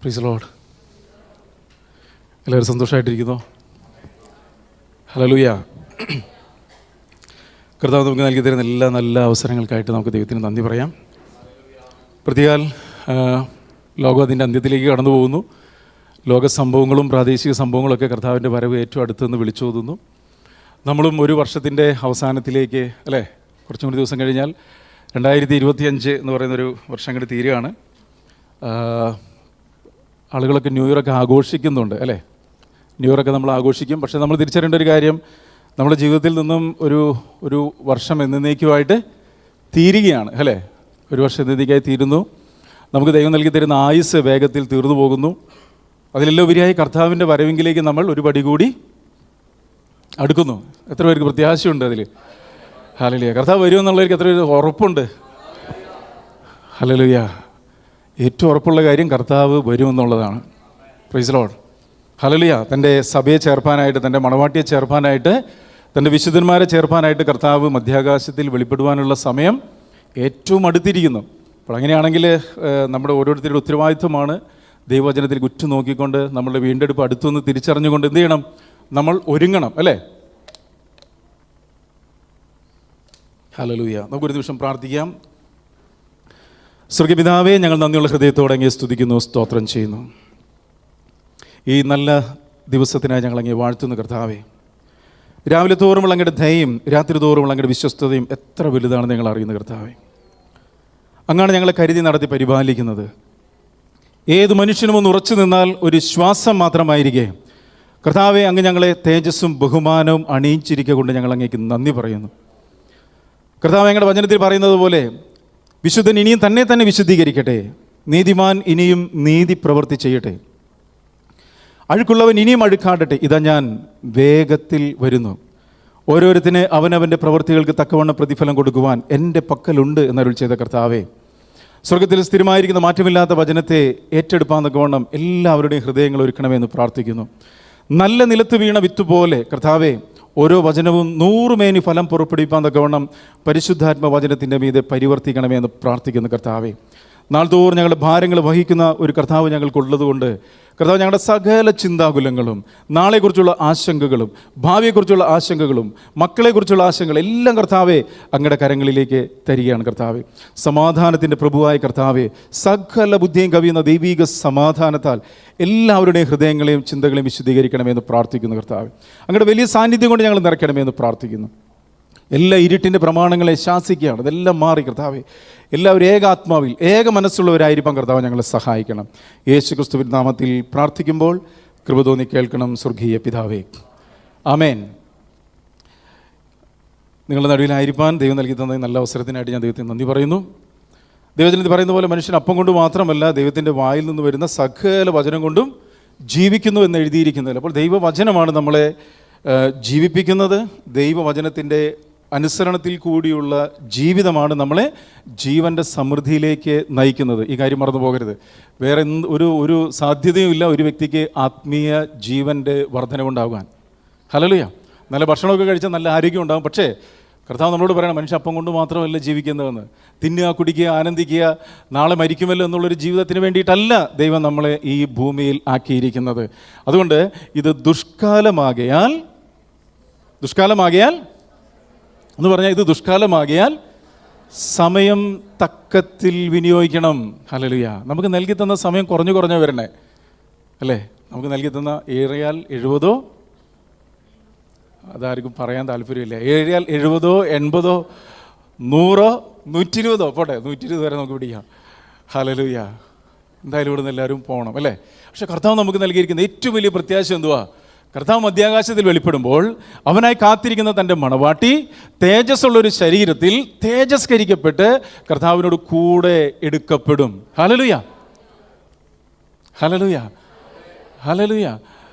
Price the Lord. എല്ലാവരും സന്തോഷമായിട്ടിരിക്കുന്നോ? Hallelujah. കർത്താവ് നമുക്ക് നൽകി തരുന്ന എല്ലാ നല്ല അവസരങ്ങൾക്കായിട്ട് നമുക്ക് ദൈവത്തിന് നന്ദി പറയാം. പ്രതിയാൽ ലോകം അതിൻ്റെ അന്ത്യത്തിലേക്ക് കടന്നു പോകുന്നു. ലോക സംഭവങ്ങളും പ്രാദേശിക സംഭവങ്ങളൊക്കെ കർത്താവിൻ്റെ വരവ് ഏറ്റവും അടുത്തുനിന്ന് വിളിച്ചോതുന്നു. നമ്മളും ഒരു വർഷത്തിൻ്റെ അവസാനത്തിലേക്ക്, അല്ലേ, കുറച്ചും കൂടി ദിവസം കഴിഞ്ഞാൽ 2025 എന്ന് പറയുന്നൊരു വർഷം കൂടി തീരുകയാണ്. ആളുകളൊക്കെ ന്യൂ ഇയറൊക്കെ ആഘോഷിക്കുന്നുണ്ട്, അല്ലേ? ന്യൂ ഇയറൊക്കെ നമ്മൾ ആഘോഷിക്കും. പക്ഷേ നമ്മൾ തിരിച്ചറിയേണ്ട ഒരു കാര്യം, നമ്മുടെ ജീവിതത്തിൽ നിന്നും ഒരു വർഷം എന്നേക്കുമായിട്ട് തീരുകയാണ്, അല്ലേ? ഒരു വർഷം എന്നേക്കായി തീരുന്നു. നമുക്ക് ദൈവം നൽകി തരുന്ന ആയുസ് വേഗത്തിൽ തീർന്നു പോകുന്നു. അതിലെല്ലാം ഉപരിയായി കർത്താവിൻ്റെ വരവെങ്കിലേക്ക് നമ്മൾ ഒരു പടി കൂടി അടുക്കുന്നു. എത്ര പേർക്ക് പ്രത്യാശയുണ്ട് അതിൽ? ഹല്ലേലൂയ. കർത്താവ് വരുമെന്നുള്ളവർക്ക് എത്ര പേര് ഉറപ്പുണ്ട്? ഹല്ലേലൂയ. ഏറ്റവും ഉറപ്പുള്ള കാര്യം കർത്താവ് വരുമെന്നുള്ളതാണ്. Praise the lord. ഹല്ലേലൂയ. തൻ്റെ സഭയെ ചേർപ്പാനായിട്ട്, തൻ്റെ മണവാട്ടിയെ ചേർപ്പാനായിട്ട്, തൻ്റെ വിശുദ്ധന്മാരെ ചേർപ്പാനായിട്ട് കർത്താവ് മധ്യാകാശത്തിൽ വെളിപ്പെടുവാനുള്ള സമയം ഏറ്റവും അടുത്തിരിക്കുന്നു. അപ്പോൾ അങ്ങനെയാണെങ്കിൽ നമ്മുടെ ഓരോരുത്തരുടെ ഉത്തരവാദിത്വമാണ് ദൈവവചനത്തിൽ ഉറ്റുനോക്കിക്കൊണ്ട് നമ്മളുടെ വീണ്ടെടുപ്പ് അടുത്തുനിന്ന് തിരിച്ചറിഞ്ഞുകൊണ്ട് എന്ത് ചെയ്യണം? നമ്മൾ ഒരുങ്ങണം, അല്ലേ? ഹല്ലേലൂയ. നമുക്കൊരു നിമിഷം പ്രാർത്ഥിക്കാം. സ്വർഗ്ഗപിതാവേ, ഞങ്ങൾ നന്ദിയുള്ള ഹൃദയത്തോടെ അങ്ങയെ സ്തുതിക്കുന്നു, സ്തോത്രം ചെയ്യുന്നു. ഈ നല്ല ദിവസത്തിനായി ഞങ്ങൾ അങ്ങയെ വാഴ്ത്തുന്നു കർത്താവേ. രാവിലെ തോറുമുള്ള അങ്ങയുടെ ദയയും രാത്രി തോറുമുള്ള അങ്ങയുടെ വിശ്വസ്തതയും എത്ര വലുതാണെന്ന് ഞങ്ങൾ അറിയുന്നു കർത്താവേ. അങ്ങാണ് ഞങ്ങളെ കരുതി നടത്തി പരിപാലിക്കുന്നത്. ഏത് മനുഷ്യനും ഒന്ന് ഉറച്ചു നിന്നാൽ ഒരു ശ്വാസം മാത്രമായിരിക്കെ കർത്താവെ, അങ്ങ് ഞങ്ങളെ തേജസ്സും ബഹുമാനവും അണിയിച്ചിരിക്കുക കൊണ്ട് ഞങ്ങൾ അങ്ങേക്ക് നന്ദി പറയുന്നു കർത്താവെ. ഞങ്ങളുടെ വചനത്തിൽ പറയുന്നത് പോലെ വിശുദ്ധൻ ഇനിയും തന്നെ വിശുദ്ധീകരിക്കട്ടെ, നീതിമാൻ ഇനിയും നീതി പ്രവൃത്തി ചെയ്യട്ടെ, അഴുക്കുള്ളവൻ ഇനിയും അഴുക്കാടട്ടെ. ഇതാ ഞാൻ വേഗത്തിൽ വരുന്നു. ഓരോരുത്തന് അവനവൻ്റെ പ്രവൃത്തികൾക്ക് തക്കവണ്ണം പ്രതിഫലം കൊടുക്കുവാൻ എൻ്റെ പക്കലുണ്ട് എന്നരുൾ ചെയ്ത കർത്താവേ, സ്വർഗത്തിൽ സ്ഥിരമായിരിക്കുന്ന മാറ്റമില്ലാത്ത വചനത്തെ ഏറ്റെടുപ്പാൻ തക്കവണ്ണം എല്ലാവരുടെയും ഹൃദയങ്ങൾ ഒരുക്കണമെന്ന് പ്രാർത്ഥിക്കുന്നു. നല്ല നിലത്ത് വീണ വിത്ത് പോലെ കർത്താവേ, ഓരോ വചനവും 100 മേനി ഫലം പുറപ്പെടുവിപ്പാൻ തക്കവണ്ണം പരിശുദ്ധാത്മ വചനത്തിൻ്റെ മീതെ പരിവർത്തിക്കണമേ എന്ന് പ്രാർത്ഥിക്കുന്നു കർത്താവേ. നാൾതോറും ഞങ്ങളുടെ ഭാരങ്ങൾ വഹിക്കുന്ന ഒരു കർത്താവ് ഞങ്ങൾക്കുള്ളതുകൊണ്ട് കർത്താവ്, ഞങ്ങളുടെ സകല ചിന്താകുലങ്ങളും, നാളെക്കുറിച്ചുള്ള ആശങ്കകളും, ഭാവിയെക്കുറിച്ചുള്ള ആശങ്കകളും, മക്കളെക്കുറിച്ചുള്ള ആശങ്കകളും എല്ലാം കർത്താവെ അങ്ങയുടെ കരങ്ങളിലേക്ക് തരികയാണ് കർത്താവെ. സമാധാനത്തിൻ്റെ പ്രഭുവായ കർത്താവെ, സകല ബുദ്ധിയും കവിയുന്ന ദൈവീക സമാധാനത്താൽ എല്ലാവരുടെയും ഹൃദയങ്ങളെയും ചിന്തകളെയും വിശുദ്ധീകരിക്കണമെന്ന് പ്രാർത്ഥിക്കുന്നു കർത്താവെ. അങ്ങയുടെ വലിയ സാന്നിധ്യം കൊണ്ട് ഞങ്ങൾ നിറയ്ക്കണമെന്ന് പ്രാർത്ഥിക്കുന്നു. എല്ലാ ഇരുട്ടിൻ്റെ പ്രമാണങ്ങളെ ശാസിക്കുകയാണ്, അതെല്ലാം മാറി കർത്താവെ എല്ലാവരും ഏകാത്മാവിൽ ഏക മനസ്സുള്ളവരായിരിക്കാൻ കർത്താവ് ഞങ്ങളെ സഹായിക്കണം. യേശു ക്രിസ്തുവിൻ നാമത്തിൽ പ്രാർത്ഥിക്കുമ്പോൾ കൃപ തോന്നി കേൾക്കണം സ്വർഗീയ പിതാവേ, ആമേൻ. നിങ്ങളുടെ നടുവിലായിരിക്കാൻ ദൈവം നൽകി തന്ന നല്ല അവസരത്തിനായിട്ട് ഞാൻ ദൈവത്തിന് നന്ദി പറയുന്നു. ദൈവത്തിന് പറയുന്ന പോലെ മനുഷ്യൻ അപ്പം കൊണ്ട് മാത്രമല്ല ദൈവത്തിൻ്റെ വായിൽ നിന്ന് വരുന്ന സകല വചനം കൊണ്ടും ജീവിക്കുന്നു എന്ന് എഴുതിയിരിക്കുന്നത്. അപ്പോൾ ദൈവവചനമാണ് നമ്മളെ ജീവിപ്പിക്കുന്നത്. ദൈവവചനത്തിൻ്റെ അനുസരണത്തിൽ കൂടിയുള്ള ജീവിതമാണ് നമ്മളെ ജീവൻ്റെ സമൃദ്ധിയിലേക്ക് നയിക്കുന്നത്. ഈ കാര്യം മറന്നു പോകരുത്. വേറെ ഒരു സാധ്യതയും ഇല്ല ഒരു വ്യക്തിക്ക് ആത്മീയ ജീവൻ്റെ വർധനവുണ്ടാകാൻ. ഹല്ലേലൂയ. നല്ല ഭക്ഷണമൊക്കെ കഴിച്ചാൽ നല്ല ആരോഗ്യം ഉണ്ടാകും. പക്ഷേ കർത്താവ് നമ്മളോട് പറയണം, മനുഷ്യ അപ്പം കൊണ്ട് മാത്രമല്ല ജീവിക്കുന്നതെന്ന്. തിന്നുക, കുടിക്കുക, ആനന്ദിക്കുക, നാളെ മരിക്കുമല്ലോ എന്നുള്ളൊരു ജീവിതത്തിന് വേണ്ടിയിട്ടല്ല ദൈവം നമ്മളെ ഈ ഭൂമിയിൽ ആക്കിയിരിക്കുന്നത്. അതുകൊണ്ട് ഇത് ദുഷ്കാലമാകയാൽ എന്ന് പറഞ്ഞാൽ ഇത് ദുഷ്കാലമാകിയാൽ സമയം തക്കത്തിൽ വിനിയോഗിക്കണം. ഹല്ലേലൂയ. നമുക്ക് നൽകി തന്ന സമയം കുറഞ്ഞു വരണേ, അല്ലേ? നമുക്ക് നൽകി തന്ന ഏറിയാൽ 70, അതാർക്കും പറയാൻ താല്പര്യമില്ല. ഏറിയാൽ 70, 80, 100, 120 പോട്ടെ, 120 വരെ നമുക്ക് പിടിക്കാം. ഹല്ലേലൂയ. എന്തായാലും ഇവിടെ നിന്ന് എല്ലാവരും പോകണം, അല്ലേ? പക്ഷെ കർത്താവ് നമുക്ക് നൽകിയിരിക്കുന്ന ഏറ്റവും വലിയ പ്രത്യാശ എന്തുവാ? കർത്താവ് മധ്യാകാശത്തിൽ വെളിപ്പെടുമ്പോൾ അവനായി കാത്തിരിക്കുന്ന തൻ്റെ മണവാട്ടി തേജസ്സുള്ളൊരു ശരീരത്തിൽ തേജസ്കരിക്കപ്പെട്ട് കർത്താവിനോട് കൂടെ എടുക്കപ്പെടും. Hallelujah, hallelujah, hallelujah.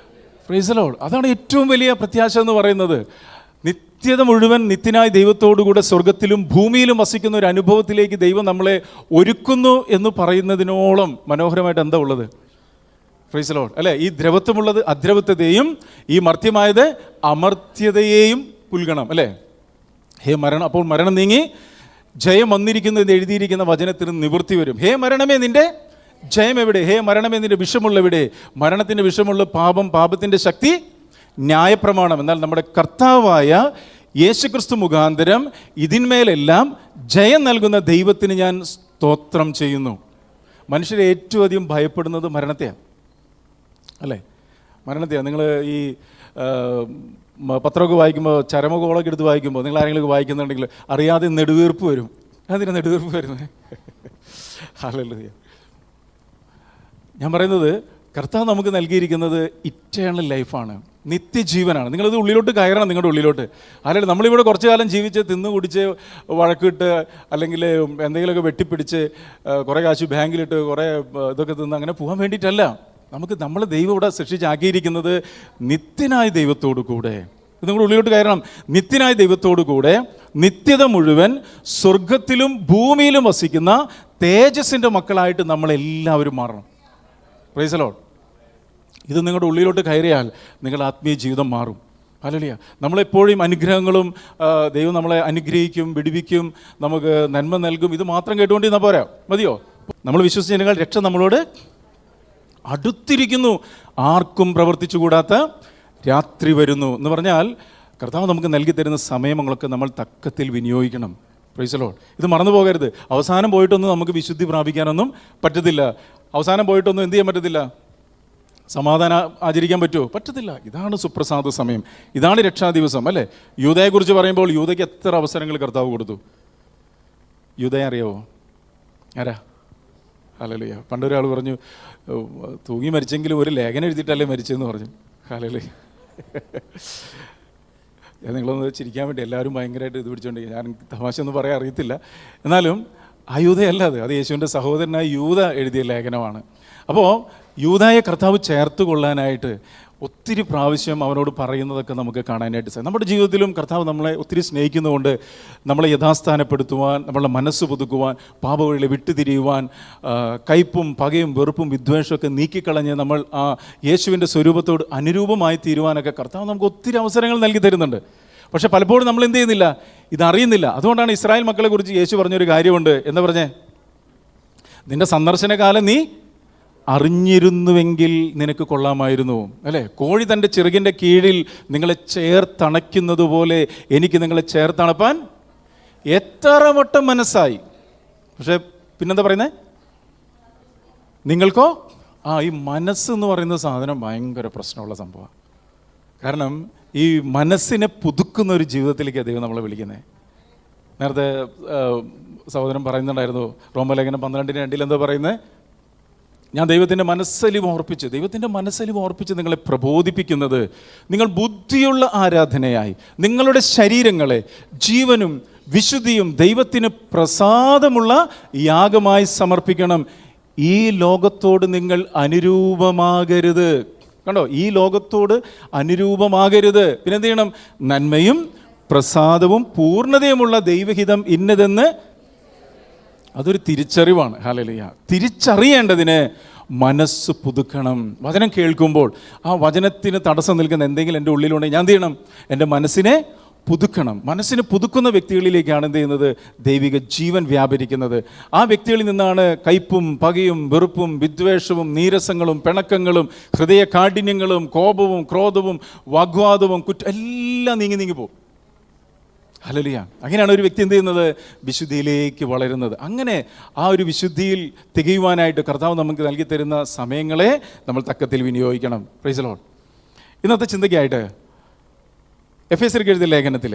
Praise the lord. അതാണ് ഏറ്റവും വലിയ പ്രത്യാശ എന്ന് പറയുന്നത്. നിത്യത മുഴുവൻ നിത്യനായ ദൈവത്തോടുകൂടെ സ്വർഗത്തിലും ഭൂമിയിലും വസിക്കുന്ന ഒരു അനുഭവത്തിലേക്ക് ദൈവം നമ്മളെ ഒരുക്കുന്നു എന്ന് പറയുന്നതിനോളം മനോഹരമായിട്ട് എന്താ ഉള്ളത്? പ്രൈസ് ദി ലോർഡ്, അല്ലേ? ഈ ദ്രവത്വമുള്ളത് അദ്രവത്വത്തെയും ഈ മർത്യമായത് അമർത്യതയെയും പുൽകണം, അല്ലേ? ഹേ മരണം, അപ്പോൾ മരണം നീങ്ങി ജയം വന്നിരിക്കുന്നു എന്ന് എഴുതിയിരിക്കുന്ന വചനത്തിന് നിവൃത്തി വരും. ഹേ മരണമേ, നിന്റെ ജയം എവിടെ? ഹേ മരണമേ നിന്റെ വിഷമുള്ളവിടെ? മരണത്തിൻ്റെ വിഷമുള്ള പാപം, പാപത്തിൻ്റെ ശക്തി ന്യായപ്രമാണം. എന്നാൽ നമ്മുടെ കർത്താവായ യേശുക്രിസ്തു മുഖാന്തരം ഇതിന്മേലെല്ലാം ജയം നൽകുന്ന ദൈവത്തിന് ഞാൻ സ്തോത്രം ചെയ്യുന്നു. മനുഷ്യരെ ഏറ്റവും അധികം ഭയപ്പെടുന്നത് മരണത്തെയാണ്, അല്ലേ? മരണത്തെയാണ്. നിങ്ങൾ ഈ പത്രമൊക്കെ വായിക്കുമ്പോൾ, ചരമകോളൊക്കെ എടുത്ത് വായിക്കുമ്പോൾ, നിങ്ങൾ ആരെങ്കിലും വായിക്കുന്നുണ്ടെങ്കിൽ അറിയാതെ നെടുവീർപ്പ് വരും. അതിന് നെടുവീർപ്പ് വരുന്നത് ഹല്ലേലൂയ. ഞാൻ പറയുന്നത്, കർത്താവ് നമുക്ക് നൽകിയിരിക്കുന്നത് ഇറ്റേണൽ ലൈഫാണ്, നിത്യജീവനാണ്. നിങ്ങളത് ഉള്ളിലോട്ട് കയറണം, നിങ്ങളുടെ ഉള്ളിലോട്ട്. അല്ലെങ്കിൽ നമ്മളിവിടെ കുറച്ചു കാലം ജീവിച്ച് തിന്ന് കുടിച്ച് വഴക്കിട്ട് അല്ലെങ്കിൽ എന്തെങ്കിലുമൊക്കെ വെട്ടിപ്പിടിച്ച് കുറേ കാശ് ബാങ്കിലിട്ട് കുറേ ഇതൊക്കെ തിന്ന് അങ്ങനെ പോകാൻ വേണ്ടിയിട്ടല്ല. നമ്മൾ ദൈവം ഇവിടെ സൃഷ്ടിച്ചാക്കിയിരിക്കുന്നത് നിത്യനായ ദൈവത്തോടു കൂടെ. നിങ്ങൾ ഉള്ളിലോട്ട് കയറണം. നിത്യനായ ദൈവത്തോടു കൂടെ നിത്യത മുഴുവൻ സ്വർഗത്തിലും ഭൂമിയിലും വസിക്കുന്ന തേജസ്സിൻ്റെ മക്കളായിട്ട് നമ്മളെല്ലാവരും മാറണം. Price the lord. ഇത് നിങ്ങളുടെ ഉള്ളിലോട്ട് കയറിയാൽ നിങ്ങളുടെ ആത്മീയ ജീവിതം മാറും. ഹല്ലേലൂയ. നമ്മളെപ്പോഴും അനുഗ്രഹങ്ങളും ദൈവം നമ്മളെ അനുഗ്രഹിക്കും, വിടുവിക്കും, നമുക്ക് നന്മ നൽകും, ഇത് മാത്രം കേട്ടുകൊണ്ടിരുന്നാൽ പോരാ, മതിയോ? നമ്മൾ വിശ്വസിച്ചതിനേക്കാൾ രക്ഷ നമ്മളോട് അടുത്തിരിക്കുന്നു, ആർക്കും പ്രവർത്തിച്ചുകൂടാത്ത രാത്രി വരുന്നു എന്ന് പറഞ്ഞാൽ, കർത്താവ് നമുക്ക് നൽകി തരുന്ന സമയങ്ങളൊക്കെ നമ്മൾ തക്കത്തിൽ വിനിയോഗിക്കണം. Praise the lord. ഇത് മറന്നു പോകരുത്. അവസാനം പോയിട്ടൊന്നും നമുക്ക് വിശുദ്ധി പ്രാപിക്കാനൊന്നും പറ്റത്തില്ല. അവസാനം പോയിട്ടൊന്നും എന്ത് ചെയ്യാൻ പറ്റത്തില്ല? സമാധാനം ആചരിക്കാൻ പറ്റുമോ? പറ്റത്തില്ല. ഇതാണ് സുപ്രസാദ സമയം, ഇതാണ് രക്ഷാ ദിവസം, അല്ലേ? യൂദയെക്കുറിച്ച് പറയുമ്പോൾ യൂദയ്ക്ക് എത്ര അവസരങ്ങൾ കർത്താവ് കൊടുത്തു. യൂദയെ അറിയാവോ? ആരാ? ഹല്ലേലൂയ. പണ്ടൊരാൾ പറഞ്ഞു, തൂങ്ങി മരിച്ചെങ്കിലും ഒരു ലേഖനം എഴുതിയിട്ടല്ലേ മരിച്ചതെന്ന് പറഞ്ഞു. ഹല്ലേലൂയ. നിങ്ങളൊന്ന് ചിരിക്കാൻ വേണ്ടി എല്ലാവരും ഭയങ്കരമായിട്ട് ഇത് പിടിച്ചോണ്ട്, ഞാൻ തമാശ ഒന്നും പറയാൻ അറിയത്തില്ല. എന്നാലും ആ യൂദയല്ല അത് യേശുവിൻ്റെ സഹോദരനായ യൂദ എഴുതിയ ലേഖനമാണ്. അപ്പോൾ യൂദായെ കർത്താവ് ചേർത്ത് കൊള്ളാനായിട്ട് ഒത്തിരി പ്രാവശ്യം അവനോട് പറയുന്നതൊക്കെ നമുക്ക് കാണാനായിട്ട് സാധിക്കും. നമ്മുടെ ജീവിതത്തിലും കർത്താവ് നമ്മളെ ഒത്തിരി സ്നേഹിക്കുന്നതുകൊണ്ട് നമ്മളെ യഥാസ്ഥാനപ്പെടുത്തുവാൻ, നമ്മളുടെ മനസ്സ് പുതുക്കുവാൻ, പാപവഴികളെ വിട്ടുതിരിയുവാൻ, കയ്പും പകയും വെറുപ്പും വിദ്വേഷമൊക്കെ നീക്കിക്കളഞ്ഞ് നമ്മൾ ആ യേശുവിൻ്റെ സ്വരൂപത്തോട് അനുരൂപമായി തീരുവാനൊക്കെ കർത്താവ് നമുക്ക് ഒത്തിരി അവസരങ്ങൾ നൽകി തരുന്നുണ്ട്. പക്ഷെ പലപ്പോഴും നമ്മൾ എന്ത് ചെയ്യുന്നില്ല? ഇതറിയുന്നില്ല. അതുകൊണ്ടാണ് ഇസ്രായേൽ മക്കളെ കുറിച്ച് യേശു പറഞ്ഞൊരു കാര്യമുണ്ട്. എന്താ പറഞ്ഞേ? നിന്റെ സന്ദർശനകാലം നീ അറിഞ്ഞിരുന്നുവെങ്കിൽ നിനക്ക് കൊള്ളാമായിരുന്നു, അല്ലേ? കോഴി തൻ്റെ ചിറകിൻ്റെ കീഴിൽ നിങ്ങളെ ചേർത്തണയ്ക്കുന്നത് പോലെ എനിക്ക് നിങ്ങളെ ചേർത്തണപ്പാൻ എത്ര വട്ടം മനസ്സായി. പക്ഷെ പിന്നെന്താ പറയുന്നത്? നിങ്ങൾക്കോ? ഈ മനസ്സെന്ന് പറയുന്ന സാധനം ഭയങ്കര പ്രശ്നമുള്ള സംഭവമാണ്. കാരണം ഈ മനസ്സിനെ പുതുക്കുന്ന ഒരു ജീവിതത്തിലേക്ക് ദൈവം നമ്മളെ വിളിക്കുന്നത്. നേരത്തെ സഹോദരൻ പറയുന്നുണ്ടായിരുന്നു, റോമലേഖനം 12:2 എന്താ പറയുന്നത്? ഞാൻ ദൈവത്തിൻ്റെ മനസ്സലിവ് ഓർപ്പിച്ച് നിങ്ങളെ പ്രബോധിപ്പിക്കുന്നത് നിങ്ങൾ ബുദ്ധിയുള്ള ആരാധനയായി നിങ്ങളുടെ ശരീരങ്ങളെ ജീവനും വിശുദ്ധിയും ദൈവത്തിന് പ്രസാദമുള്ള യാഗമായി സമർപ്പിക്കണം. ഈ ലോകത്തോട് നിങ്ങൾ അനുരൂപമാകരുത്. കണ്ടോ? ഈ ലോകത്തോട് അനുരൂപമാകരുത്. പിന്നെന്ത് ചെയ്യണം? നന്മയും പ്രസാദവും പൂർണ്ണതയുമുള്ള ദൈവഹിതം ഇന്നതെന്ന് അതൊരു തിരിച്ചറിവാണ്. ഹല്ലേലൂയ. തിരിച്ചറിയേണ്ടതിന് മനസ്സ് പുതുക്കണം. വചനം കേൾക്കുമ്പോൾ ആ വചനത്തിന് തടസ്സം നിൽക്കുന്ന എന്തെങ്കിലും എൻ്റെ ഉള്ളിലുണ്ടെങ്കിൽ ഞാൻ എന്ത് ചെയ്യണം? എൻ്റെ മനസ്സിനെ പുതുക്കണം. മനസ്സിനെ പുതുക്കുന്ന വ്യക്തികളിലേക്കാണ് എന്ത് ചെയ്യുന്നത്? ദൈവിക ജീവൻ വ്യാപരിക്കുന്നത്. ആ വ്യക്തികളിൽ നിന്നാണ് കയ്പും പകയും വെറുപ്പും വിദ്വേഷവും നീരസങ്ങളും പിണക്കങ്ങളും ഹൃദയ കാഠിന്യങ്ങളും കോപവും ക്രോധവും വാഗ്വാദവും എല്ലാം നീങ്ങി പോകും. ഹല്ലേലൂയ. അങ്ങനെയാണ് ഒരു വ്യക്തി എന്ത് ചെയ്യുന്നത്? വിശുദ്ധിയിലേക്ക് വളരുന്നത്. അങ്ങനെ ആ ഒരു വിശുദ്ധിയിൽ തികയുവാനായിട്ട് കർത്താവ് നമുക്ക് നൽകി തരുന്ന സമയങ്ങളെ നമ്മൾ തക്കത്തിൽ വിനിയോഗിക്കണം. Praise the lord. ഇന്നത്തെ ചിന്തയ്ക്കായിട്ട് എഫേസ്യർക്ക് എഴുതിയ ലേഖനത്തിൽ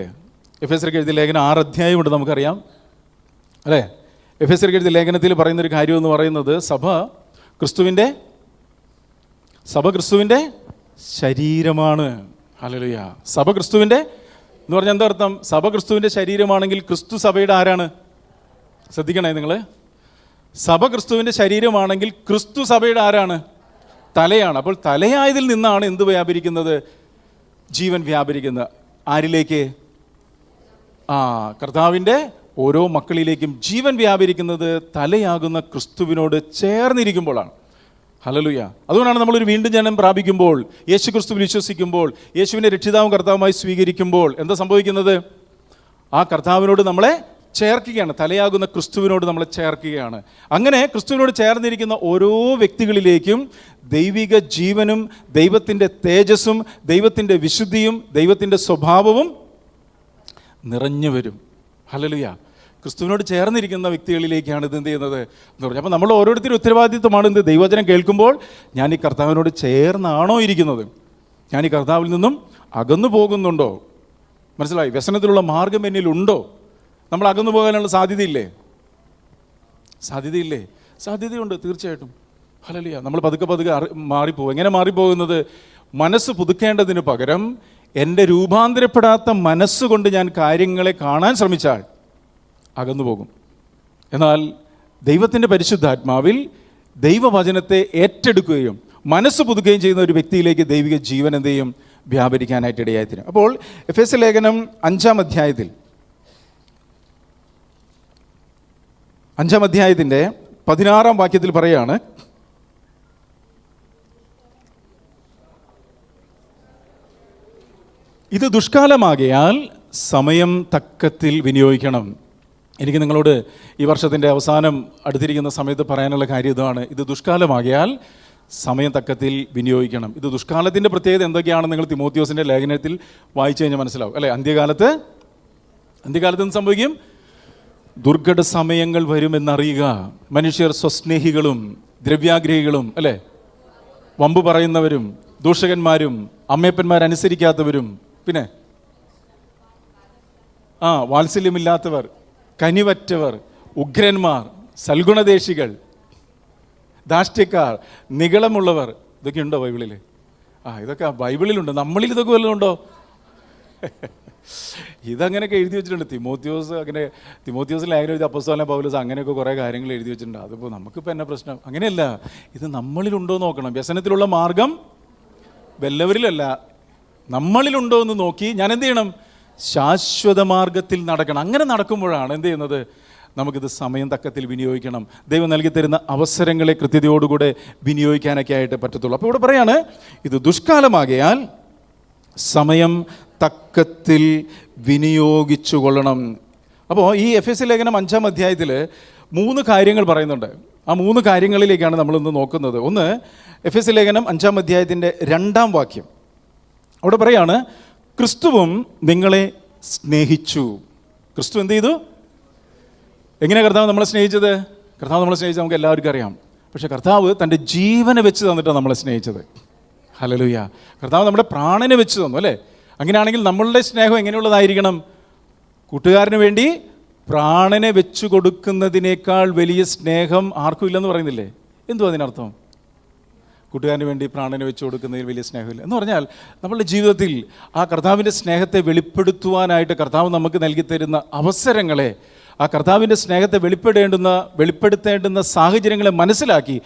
6 അധ്യായമുണ്ട്, നമുക്കറിയാം, അല്ലേ? എഫേസ്യർക്ക് എഴുതിയ ലേഖനത്തിൽ പറയുന്നൊരു കാര്യം എന്ന് പറയുന്നത്, സഭ ക്രിസ്തുവിൻ്റെ ശരീരമാണ്. ഹല്ലേലൂയ. സഭ ക്രിസ്തുവിൻ്റെ എന്ന് പറഞ്ഞാൽ എന്താ അർത്ഥം? സഭ ക്രിസ്തുവിൻ്റെ ശരീരമാണെങ്കിൽ ക്രിസ്തു സഭയുടെ ആരാണ്? ശ്രദ്ധിക്കണേ നിങ്ങൾ. സഭ ക്രിസ്തുവിൻ്റെ ശരീരമാണെങ്കിൽ ക്രിസ്തു സഭയുടെ ആരാണ്? തലയാണ്. അപ്പോൾ തലയായതിൽ നിന്നാണ് എന്ത് വ്യാപരിക്കുന്നത്? ജീവൻ വ്യാപരിക്കുന്നത്. ആരിലേക്ക്? കർത്താവിൻ്റെ ഓരോ മക്കളിലേക്കും ജീവൻ വ്യാപരിക്കുന്നത് തലയാകുന്ന ക്രിസ്തുവിനോട് ചേർന്നിരിക്കുമ്പോഴാണ്. ഹല്ലേലൂയ. അതുകൊണ്ടാണ് നമ്മളൊരു വീണ്ടും ജനനം പ്രാപിക്കുമ്പോൾ, യേശു ക്രിസ്തുവിൽ വിശ്വസിക്കുമ്പോൾ, യേശുവിനെ രക്ഷിതാവും കർത്താവുമായി സ്വീകരിക്കുമ്പോൾ എന്താ സംഭവിക്കുന്നത്? ആ കർത്താവിനോട് നമ്മളെ ചേർക്കുകയാണ്. തലയാകുന്ന ക്രിസ്തുവിനോട് നമ്മളെ ചേർക്കുകയാണ്. അങ്ങനെ ക്രിസ്തുവിനോട് ചേർന്നിരിക്കുന്ന ഓരോ വ്യക്തികളിലേക്കും ദൈവിക ജീവനും ദൈവത്തിൻ്റെ തേജസ്സും ദൈവത്തിൻ്റെ വിശുദ്ധിയും ദൈവത്തിൻ്റെ സ്വഭാവവും നിറഞ്ഞു വരും. ഹല്ലേലൂയ. ക്രിസ്തുവിനോട് ചേർന്നിരിക്കുന്ന വ്യക്തികളിലേക്കാണ് ഇത് എന്ത് ചെയ്യുന്നത് എന്ന് പറഞ്ഞു. അപ്പോൾ നമ്മൾ ഓരോരുത്തരും ഉത്തരവാദിത്വമാണ് എന്ത്, ദൈവവചനം കേൾക്കുമ്പോൾ ഞാൻ ഈ കർത്താവിനോട് ചേർന്നാണോ ഇരിക്കുന്നത്, ഞാൻ ഈ കർത്താവിൽ നിന്നും അകന്നു പോകുന്നുണ്ടോ? മനസ്സിലായി? വ്യസനത്തിലുള്ള മാർഗം എന്നിലുണ്ടോ? നമ്മൾ അകന്നു പോകാനുള്ള സാധ്യതയില്ലേ? സാധ്യതയുണ്ട്, തീർച്ചയായിട്ടും. ഹല്ലേലൂയ. നമ്മൾ പതുക്കെ മാറിപ്പോകും. എങ്ങനെ മാറിപ്പോകുന്നത്? മനസ്സ് പുതുക്കേണ്ടതിന് പകരം എൻ്റെ രൂപാന്തരപ്പെടാത്ത മനസ്സുകൊണ്ട് ഞാൻ കാര്യങ്ങളെ കാണാൻ ശ്രമിച്ചാൽ അകന്നു പോകും. എന്നാൽ ദൈവത്തിൻ്റെ പരിശുദ്ധാത്മാവിൽ ദൈവവചനത്തെ ഏറ്റെടുക്കുകയും മനസ്സ് പുതുക്കുകയും ചെയ്യുന്ന ഒരു വ്യക്തിയിലേക്ക് ദൈവിക ജീവൻ എന്ത് ചെയ്യും? വ്യാപരിക്കാനായിട്ട് ഇടയായിത്തീരും. അപ്പോൾ എഫേസ്യ ലേഖനം 5-ാം അധ്യായത്തിൽ 5-ാം അധ്യായത്തിൻ്റെ 16-ാം വാക്യത്തിൽ പറയാണ്, ഇത് ദുഷ്കാലമാകയാൽ സമയം തക്കത്തിൽ വിനിയോഗിക്കണം. എനിക്ക് നിങ്ങളോട് ഈ വർഷത്തിൻ്റെ അവസാനം അടുത്തിരിക്കുന്ന സമയത്ത് പറയാനുള്ള കാര്യം ഇതാണ്. ഇത് ദുഷ്കാലമാകയാൽ സമയം തക്കത്തിൽ വിനിയോഗിക്കണം. ഇത് ദുഷ്കാലത്തിൻ്റെ പ്രത്യേകത എന്തൊക്കെയാണെന്ന് നിങ്ങൾ തിമോത്തിയോസിൻ്റെ ലേഖനത്തിൽ വായിച്ചു കഴിഞ്ഞാൽ മനസ്സിലാവും അല്ലേ? അന്ത്യകാലത്ത് എന്ത് സംഭവിക്കും? ദുർഘട സമയങ്ങൾ വരുമെന്നറിയുക. മനുഷ്യർ സ്വസ്നേഹികളും ദ്രവ്യാഗ്രഹികളും അല്ലേ, വമ്പ് പറയുന്നവരും ദൂഷകന്മാരും അമ്മയപ്പന്മാരനുസരിക്കാത്തവരും, പിന്നെ വാത്സല്യമില്ലാത്തവർ, കനിവറ്റവർ, ഉഗ്രന്മാർ, സൽഗുണദേശികൾ, ധാർഷ്ട്യക്കാർ, നിഗളമുള്ളവർ. ഇതൊക്കെ ഉണ്ടോ ബൈബിളിൽ? ഇതൊക്കെ ബൈബിളിലുണ്ട്. നമ്മളിൽ ഇതൊക്കെ വല്ലതും ഉണ്ടോ? ഇതങ്ങനെയൊക്കെ എഴുതി വെച്ചിട്ടുണ്ട്. തിമോത്തിയോസ് ലേഖനം എഴുതി അപ്പോസ്തലനായ പൗലോസ് അങ്ങനെയൊക്കെ കുറേ കാര്യങ്ങൾ എഴുതി വെച്ചിട്ടുണ്ട്. അതിപ്പോൾ നമുക്കിപ്പോൾ എന്നാ പ്രശ്നം? അങ്ങനെയല്ല, ഇത് നമ്മളിലുണ്ടോ നോക്കണം. വ്യസനത്തിലുള്ള മാർഗം വല്ലവരിലല്ല, നമ്മളിലുണ്ടോ എന്ന് നോക്കി ഞാൻ എന്ത് ചെയ്യണം? ശാശ്വത മാർഗത്തിൽ നടക്കണം. അങ്ങനെ നടക്കുമ്പോഴാണ് എന്ത് ചെയ്യുന്നത്? നമുക്കിത് സമയം തക്കത്തിൽ വിനിയോഗിക്കണം. ദൈവം നൽകി തരുന്ന അവസരങ്ങളെ കൃത്യതയോടുകൂടെ വിനിയോഗിക്കാനൊക്കെ ആയിട്ട് പറ്റത്തുള്ളൂ. അപ്പോൾ ഇവിടെ പറയാണ്, ഇത് ദുഷ്കാലമാകയാൽ സമയം തക്കത്തിൽ വിനിയോഗിച്ചു കൊള്ളണം. അപ്പോൾ ഈ എഫേസ്യ ലേഖനം 5-ാം അധ്യായത്തിൽ 3 കാര്യങ്ങൾ പറയുന്നുണ്ട്. ആ 3 കാര്യങ്ങളിലേക്കാണ് നമ്മളിന്ന് നോക്കുന്നത്. ഒന്ന്, എഫേസ്യ ലേഖനം 5-ാം അധ്യായത്തിൻ്റെ 2-ാം വാക്യം. അവിടെ പറയാണ്, ക്രിസ്തുവും നിങ്ങളെ സ്നേഹിച്ചു. ക്രിസ്തു എന്ത് ചെയ്തു? എങ്ങനെയാണ് കർത്താവ് നമ്മളെ സ്നേഹിച്ചത്? കർത്താവ് നമ്മളെ സ്നേഹിച്ചത് നമുക്ക് എല്ലാവർക്കും അറിയാം. പക്ഷേ കർത്താവ് തൻ്റെ ജീവനെ വെച്ച് തന്നിട്ടാണ് നമ്മളെ സ്നേഹിച്ചത്. ഹല്ലേലൂയ. കർത്താവ് നമ്മുടെ പ്രാണനെ വെച്ച് തന്നു അല്ലേ? അങ്ങനെയാണെങ്കിൽ നമ്മളുടെ സ്നേഹം എങ്ങനെയുള്ളതായിരിക്കണം? കൂട്ടുകാരന് വേണ്ടി പ്രാണനെ വെച്ചു കൊടുക്കുന്നതിനേക്കാൾ വലിയ സ്നേഹം ആർക്കും ഇല്ലെന്ന് പറയുന്നില്ലേ? എന്തുവാ അതിനർത്ഥം? കൂട്ടുകാരന് വേണ്ടി പ്രാണനെ വെച്ചു കൊടുക്കുന്നതിൽ വലിയ സ്നേഹമില്ല എന്ന് പറഞ്ഞാൽ, നമ്മളുടെ ജീവിതത്തിൽ ആ കർത്താവിൻ്റെ സ്നേഹത്തെ വെളിപ്പെടുത്തുവാനായിട്ട് കർത്താവ് നമുക്ക് നൽകി തരുന്ന അവസരങ്ങളെ, ആ കർത്താവിൻ്റെ സ്നേഹത്തെ വെളിപ്പെടുത്തേണ്ടുന്ന സാഹചര്യങ്ങളെ മനസ്സിലാക്കി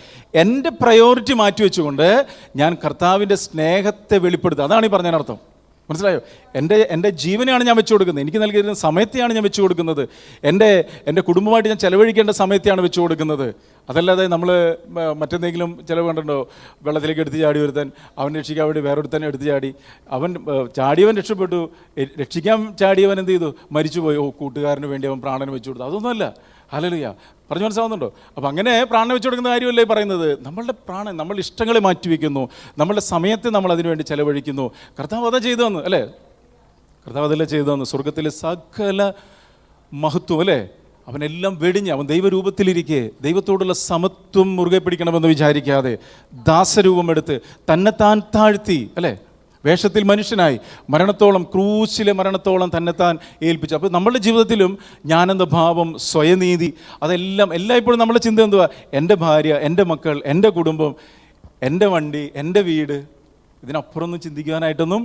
എൻ്റെ പ്രയോറിറ്റി മാറ്റിവെച്ചുകൊണ്ട് ഞാൻ കർത്താവിൻ്റെ സ്നേഹത്തെ വെളിപ്പെടുത്തുക. അതാണ് ഈ പറഞ്ഞതിനർത്ഥം. മനസ്സിലായോ? എൻ്റെ ജീവനെയാണ് ഞാൻ വെച്ചു കൊടുക്കുന്നത്. എനിക്ക് നൽകിയിരുന്ന സമയത്തെയാണ് ഞാൻ വെച്ചു കൊടുക്കുന്നത്. എൻ്റെ കുടുംബമായിട്ട് ഞാൻ ചെലവഴിക്കേണ്ട സമയത്തെയാണ് വെച്ചു കൊടുക്കുന്നത്. അതല്ലാതെ നമ്മൾ മറ്റെന്തെങ്കിലും ചിലവ് കണ്ടുണ്ടോ? വെള്ളത്തിലേക്ക് എടുത്ത് ചാടി ഒരുത്തൻ, അവൻ രക്ഷിക്കാൻ വേണ്ടി വേറൊരുത്തനെ എടുത്ത് ചാടി, ചാടിയവൻ രക്ഷപ്പെട്ടു, രക്ഷിക്കാൻ ചാടിയവൻ എന്ത് ചെയ്തു? മരിച്ചുപോയി. കൂട്ടുകാരന് വേണ്ടി അവൻ പ്രാണനെ വെച്ചു കൊടുത്തു. അതൊന്നുമല്ല. ഹല്ലേലൂയ. പറഞ്ഞു മനസ്സിലാവുന്നുണ്ടോ? അപ്പോൾ അങ്ങനെ പ്രാണനെ വെച്ചു കൊടുക്കുന്ന കാര്യമല്ലേ പറയുന്നത്? നമ്മളുടെ പ്രാണൻ, നമ്മളുടെ ഇഷ്ടങ്ങളെ മാറ്റിവെക്കുന്നു, നമ്മളുടെ സമയത്തെ നമ്മൾ അതിനുവേണ്ടി ചെലവഴിക്കുന്നു. കർത്താവ് അതാ ചെയ്തു തന്നു അല്ലേ? കർത്താവ് അതല്ലേ ചെയ്തു തന്നു? സ്വർഗത്തിലെ സകല മഹത്വം അല്ലേ, അവനെല്ലാം വെടിഞ്ഞ്, അവൻ ദൈവരൂപത്തിലിരിക്കെ ദൈവത്തോടുള്ള സമത്വം മുറുകെ പിടിക്കണമെന്ന് വിചാരിക്കാതെ ദാസരൂപം എടുത്ത് തന്നെത്താൻ താഴ്ത്തി അല്ലേ, വേഷത്തിൽ മനുഷ്യനായി ക്രൂശിലെ മരണത്തോളം തന്നെത്താൻ ഏൽപ്പിച്ചു. അപ്പോൾ നമ്മളുടെ ജീവിതത്തിലും ഞാനെന്ന ഭാവം, സ്വയനീതി, എല്ലായ്പ്പോഴും നമ്മുടെ ചിന്ത എന്തുവാ? എൻ്റെ ഭാര്യ, എൻ്റെ മക്കൾ, എൻ്റെ കുടുംബം, എൻ്റെ വണ്ടി, എൻ്റെ വീട്. ഇതിനപ്പുറമൊന്നും ചിന്തിക്കാനായിട്ടൊന്നും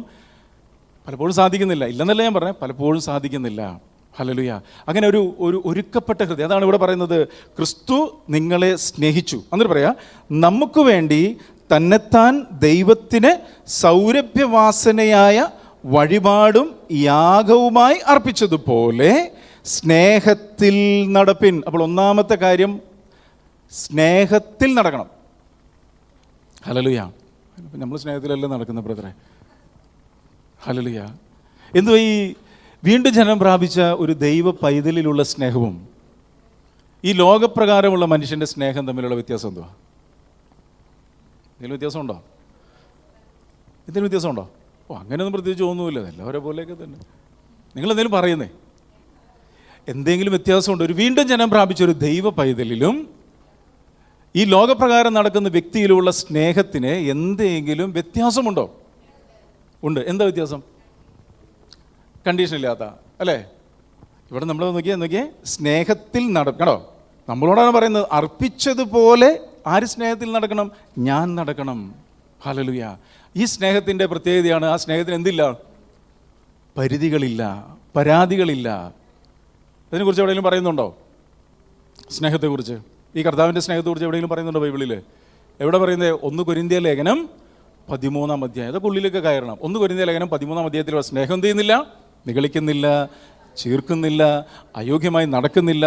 പലപ്പോഴും സാധിക്കുന്നില്ല. ഇല്ലെന്നല്ല ഞാൻ പറഞ്ഞത്, പലപ്പോഴും സാധിക്കുന്നില്ല. ഹല്ലേലൂയ. അങ്ങനെ ഒരു ഒരുക്കപ്പെട്ട ഹൃദയം, അതാണ് ഇവിടെ പറയുന്നത്. ക്രിസ്തു നിങ്ങളെ സ്നേഹിച്ചു. എന്നിട്ട് പറയാ, നമുക്ക് വേണ്ടി തന്നെത്താൻ ദൈവത്തിന് സൗരഭ്യവാസനയായ വഴിപാടും യാഗവുമായി അർപ്പിച്ചതുപോലെ സ്നേഹത്തിൽ നടപ്പിൻ. അപ്പോൾ ഒന്നാമത്തെ കാര്യം, സ്നേഹത്തിൽ നടക്കണം. ഹല്ലേലൂയ. നമ്മൾ സ്നേഹത്തിലല്ലേ നടക്കുന്ന ബ്രദറെ? ഹല്ലേലൂയ. എന്തുവാ ഈ വീണ്ടും ജനം പ്രാപിച്ച ഒരു ദൈവ പൈതലിലുള്ള സ്നേഹവും ഈ ലോകപ്രകാരമുള്ള മനുഷ്യൻ്റെ സ്നേഹം തമ്മിലുള്ള വ്യത്യാസം എന്തുവാ? എന്തെങ്കിലും വ്യത്യാസമുണ്ടോ? എന്തെങ്കിലും വ്യത്യാസമുണ്ടോ? അങ്ങനെയൊന്നും പ്രത്യേകിച്ച് ഒന്നുമില്ല, എല്ലാവരെ പോലെയൊക്കെ തന്നെ. നിങ്ങളെന്തെങ്കിലും പറയുന്നേ, എന്തെങ്കിലും വ്യത്യാസമുണ്ട്? ഒരു വീണ്ടും ജനം പ്രാപിച്ച ഒരു ദൈവ പൈതലിലും ഈ ലോകപ്രകാരം നടക്കുന്ന വ്യക്തിയിലുള്ള സ്നേഹത്തിന് എന്തെങ്കിലും വ്യത്യാസമുണ്ടോ? ഉണ്ട്. എന്താ വ്യത്യാസം? കണ്ടീഷൻ ഇല്ലാത്ത, അല്ലേ? ഇവിടെ നമ്മൾ നോക്കിയേ സ്നേഹത്തിൽ നടക്കണോ? നമ്മളോടാണ് പറയുന്നത്, അർപ്പിച്ചതുപോലെ ആര് സ്നേഹത്തിൽ നടക്കണം? ഞാൻ നടക്കണം. ഹല്ലേലൂയ. ഈ സ്നേഹത്തിൻ്റെ പ്രത്യേകതയാണ്, ആ സ്നേഹത്തിന് എന്തില്ല? പരിധികളില്ല, പരാതികളില്ല. അതിനെക്കുറിച്ച് എവിടെയെങ്കിലും പറയുന്നുണ്ടോ? സ്നേഹത്തെക്കുറിച്ച്, ഈ കർത്താവിൻ്റെ സ്നേഹത്തെക്കുറിച്ച് എവിടെയെങ്കിലും പറയുന്നുണ്ടോ ബൈബിളിൽ? എവിടെ പറയുന്നത്? 1 കൊരിന്ത്യർ ലേഖനം 13-ാം അധ്യായം. അതൊക്കെ ഉള്ളിലേക്ക് കയറണം. 1 കൊരിന്ത്യർ ലേഖനം 13-ാം അധ്യായത്തിൽ സ്നേഹം എന്ത് ചെയ്യുന്നില്ല? നിഗളിക്കുന്നില്ല, ചീർക്കുന്നില്ല, അയോഗ്യമായി നടക്കുന്നില്ല,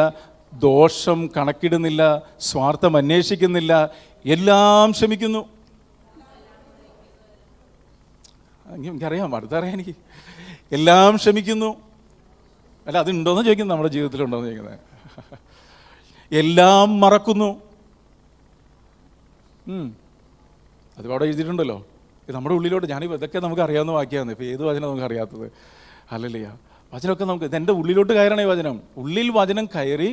ദോഷം കണക്കിടുന്നില്ല, സ്വാർത്ഥം അന്വേഷിക്കുന്നില്ല, എല്ലാം ക്ഷമിക്കുന്നു. എനിക്കറിയാം, അടുത്തറിയാം എനിക്ക്. എല്ലാം ക്ഷമിക്കുന്നു. അല്ല, അതുണ്ടോയെന്ന് ചോദിക്കുന്നത്, നമ്മുടെ ജീവിതത്തിലുണ്ടോയെന്ന് ചോദിക്കുന്നത്. എല്ലാം മറക്കുന്നു. അത് അവിടെ എഴുതിയിട്ടുണ്ടല്ലോ. നമ്മുടെ ഉള്ളിലോട്ട് ഇതൊക്കെ നമുക്ക് അറിയാവുന്ന വാക്യമാണ്. ഇപ്പോൾ ഏത് വചനം നമുക്ക് അറിയാത്തത്? ഹല്ലേലൂയ. വചനമൊക്കെ നമുക്ക് ഇതെൻ്റെ ഉള്ളിലോട്ട് കയറണേ. വചനം ഉള്ളിൽ വചനം കയറി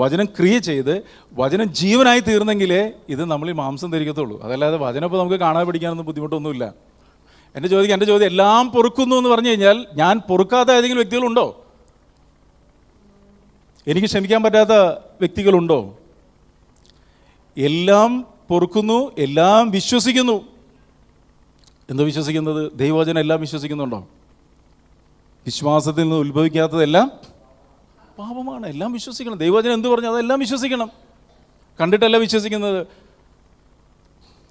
വചനം ക്രിയ ചെയ്ത് വചനം ജീവനായി തീർന്നെങ്കിലേ ഇത് നമ്മളിൽ മാംസം ധരിക്കത്തുള്ളൂ. അതല്ലാതെ വചനം ഇപ്പോൾ നമുക്ക് കാണാതെ പിടിക്കാനൊന്നും ബുദ്ധിമുട്ടൊന്നുമില്ല. എൻ്റെ ചോദ്യം എല്ലാം പൊറുക്കുന്നു എന്ന് പറഞ്ഞു കഴിഞ്ഞാൽ ഞാൻ പൊറുക്കാത്ത ഏതെങ്കിലും വ്യക്തികളുണ്ടോ? എനിക്ക് ക്ഷമിക്കാൻ പറ്റാത്ത വ്യക്തികളുണ്ടോ? എല്ലാം പൊറുക്കുന്നു, എല്ലാം വിശ്വസിക്കുന്നു. എന്തോ വിശ്വസിക്കുന്നത്? ദൈവവചനം എല്ലാം വിശ്വസിക്കുന്നുണ്ടോ? വിശ്വാസത്തിൽ നിന്ന് ഉത്ഭവിക്കാത്തതെല്ലാം പാപമാണ്. എല്ലാം വിശ്വസിക്കണം. ദൈവവചനം എന്ത് പറഞ്ഞു അതെല്ലാം വിശ്വസിക്കണം. കണ്ടിട്ടല്ല വിശ്വസിക്കുന്നത്,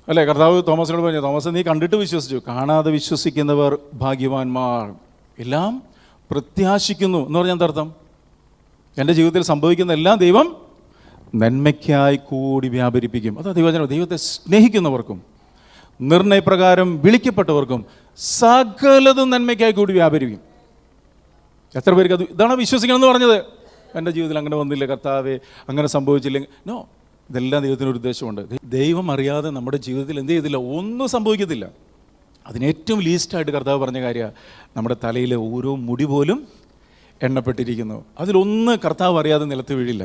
അല്ലേ? കർത്താവ് തോമസിനോട് പറഞ്ഞു, തോമസ് നീ കണ്ടിട്ട് വിശ്വസിച്ചു, കാണാതെ വിശ്വസിക്കുന്നവർ ഭാഗ്യവാന്മാർ. എല്ലാം പ്രത്യാശിക്കുന്നു എന്ന് പറഞ്ഞാൽ എന്താ അർത്ഥം? എൻ്റെ ജീവിതത്തിൽ സംഭവിക്കുന്ന എല്ലാം ദൈവം നന്മയ്ക്കായി കൂടി വ്യാപരിപ്പിക്കും. അതാ ദൈവവചനം. ദൈവത്തെ സ്നേഹിക്കുന്നവർക്കും നിർണയപ്രകാരം വിളിക്കപ്പെട്ടവർക്കും സകലതും നന്മയ്ക്കായി കൂടി വ്യാപരിക്കും. എത്ര പേർക്ക് അത് ഇതാണ് വിശ്വസിക്കണം എന്ന് പറഞ്ഞത്? എൻ്റെ ജീവിതത്തിൽ അങ്ങനെ വന്നില്ല കർത്താവേ, അങ്ങനെ സംഭവിച്ചില്ലെങ്കിൽ. നോ, ഇതെല്ലാം ദൈവത്തിനൊരു ഉദ്ദേശമുണ്ട്. ദൈവം അറിയാതെ നമ്മുടെ ജീവിതത്തിൽ എന്ത് ചെയ്തില്ല? ഒന്നും സംഭവിക്കത്തില്ല. അതിനേറ്റവും ലീസ്റ്റായിട്ട് കർത്താവ് പറഞ്ഞ കാര്യമാണ്, നമ്മുടെ തലയിലെ ഓരോ മുടി പോലും എണ്ണപ്പെട്ടിരിക്കുന്നു. അതിലൊന്ന് കർത്താവ് അറിയാതെ നിലത്ത് വീഴില്ല.